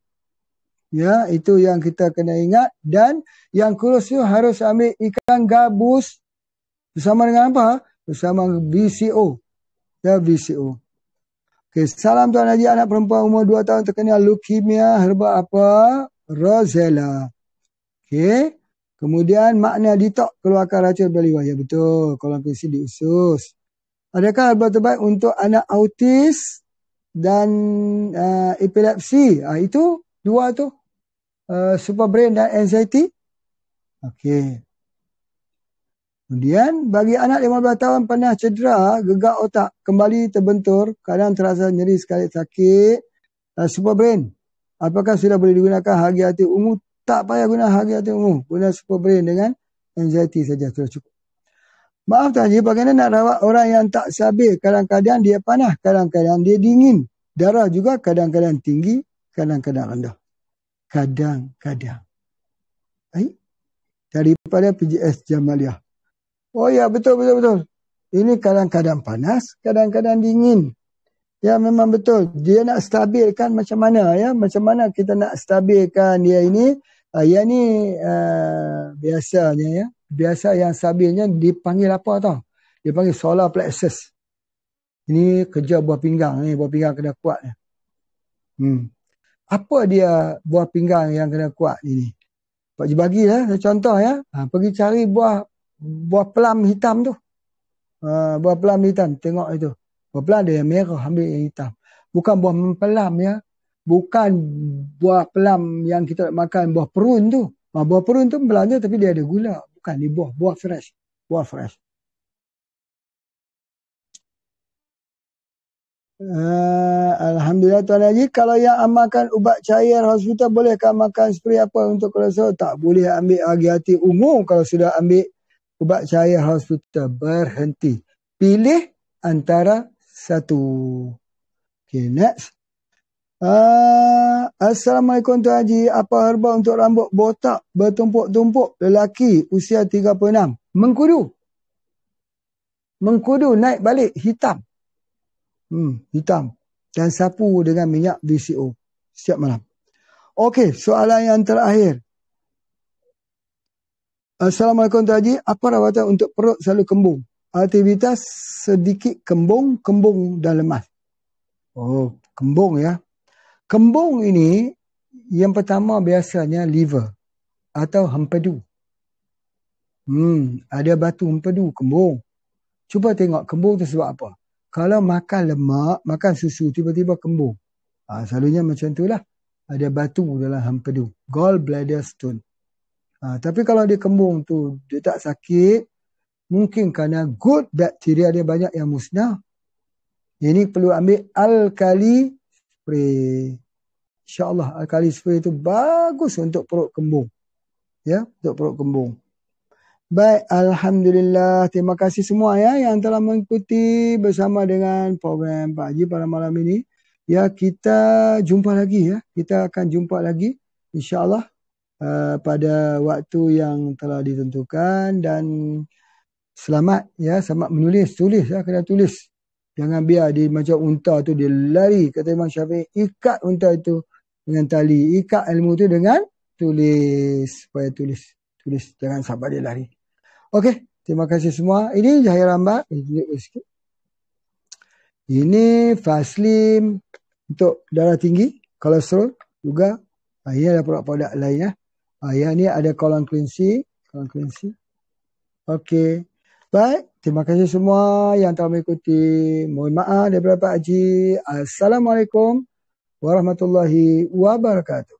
Ya, itu yang kita kena ingat. Dan yang kurus tu harus ambil ikan gabus bersama dengan apa? Bersama VCO. Ya, VCO. Okay, salam Tuan Haji. Anak perempuan umur 2 tahun terkena leukemia. Herba apa? Rosella. Okey. Kemudian makna detox keluarkan racun beliau. Ya betul. Kolam pensi di usus. Adakah herba terbaik untuk anak autis dan epilepsi? Itu dua tu. Super brain dan anxiety. Okey. Kemudian bagi anak 15 tahun pernah cedera, gegar otak, kembali terbentur, kadang terasa nyeri sekali sakit. Super brain. Apakah sudah boleh digunakan hati-hati ungu? Tak payah guna hati-hati ungu. Guna super brain dengan anxiety saja. Sudah cukup. Maaf Tuan Haji, bagaimana nak rawat orang yang tak stabil? Kadang-kadang dia panas, kadang-kadang dia dingin. Darah juga kadang-kadang tinggi, kadang-kadang rendah. Kadang-kadang. Daripada PJS Jamaliah. Oh ya, betul. Ini kadang-kadang panas, kadang-kadang dingin. Ya, memang betul. Dia nak stabilkan macam mana ya? Macam mana kita nak stabilkan dia ini? Yang ni biasanya ya. Biasa yang stabilnya dipanggil apa tau? Dipanggil solar plexus. Ini kerja buah pinggang ni. Buah pinggang kena kuat ni. Apa dia buah pinggang yang kena kuat ini? Pak Haji bagi lah contoh ya. Pergi cari buah pelam hitam tu. Buah pelam hitam. Tengok itu. Buah pelam ada yang merah. Ambil yang hitam. Bukan buah pelam ya. Bukan buah pelam yang kita makan. Buah perun tu. Buah perun tu belanja tapi dia ada gula. Bukan. Ni buah fresh. Buah fresh. Alhamdulillah Tuan Haji. Kalau yang amalkan ubat cair hospital, bolehkah makan spray apa untuk kolesterol? Tak boleh ambil hati-hati umum. Kalau sudah ambil ubat cair hospital, berhenti. Pilih antara satu. Okay, next. Assalamualaikum Tuan Haji. Apa herba untuk rambut botak bertumpuk-tumpuk lelaki usia 36? Mengkudu. Naik balik hitam. Hitam. Dan sapu dengan minyak VCO setiap malam. Okey, soalan yang terakhir. Assalamualaikum Tuan Haji. Apa rawatan untuk perut selalu kembung? Aktivitas sedikit kembung dan lemas. Oh, kembung ya. Kembung ini yang pertama biasanya liver atau hempedu. Ada batu hempedu kembung. Cuba tengok kembung tu sebab apa. Kalau makan lemak, makan susu, tiba-tiba kembung. Selalunya macam itulah. Ada batu dalam hempedu. Gallbladder stone. Tapi kalau dia kembung tu, dia tak sakit, mungkin kerana good bakteria dia banyak yang musnah. Ini perlu ambil alkali spray. InsyaAllah alkali spray itu bagus untuk perut kembung. Ya, untuk perut kembung. Baik, Alhamdulillah. Terima kasih semua ya yang telah mengikuti bersama dengan program Pak Haji pada malam ini. Ya, kita jumpa lagi ya. Kita akan jumpa lagi insyaAllah pada waktu yang telah ditentukan, dan selamat ya, selamat menulis, tulis ya, kena tulis. Jangan biar dia macam unta tu dia lari. Kata Imam Syafi'i, ikat unta itu dengan tali, ikat ilmu tu dengan tulis. Supaya tulis, jangan sampai dia lari. Okey, terima kasih semua. Ini Zahir Rambat. Ini Faslim untuk darah tinggi, kolesterol juga. Ini ada produk-produk lain ya. Yang ni ada colon cleansing. Okey. Baik, terima kasih semua yang telah mengikuti. Mohon maaf daripada Pak Haji. Assalamualaikum warahmatullahi wabarakatuh.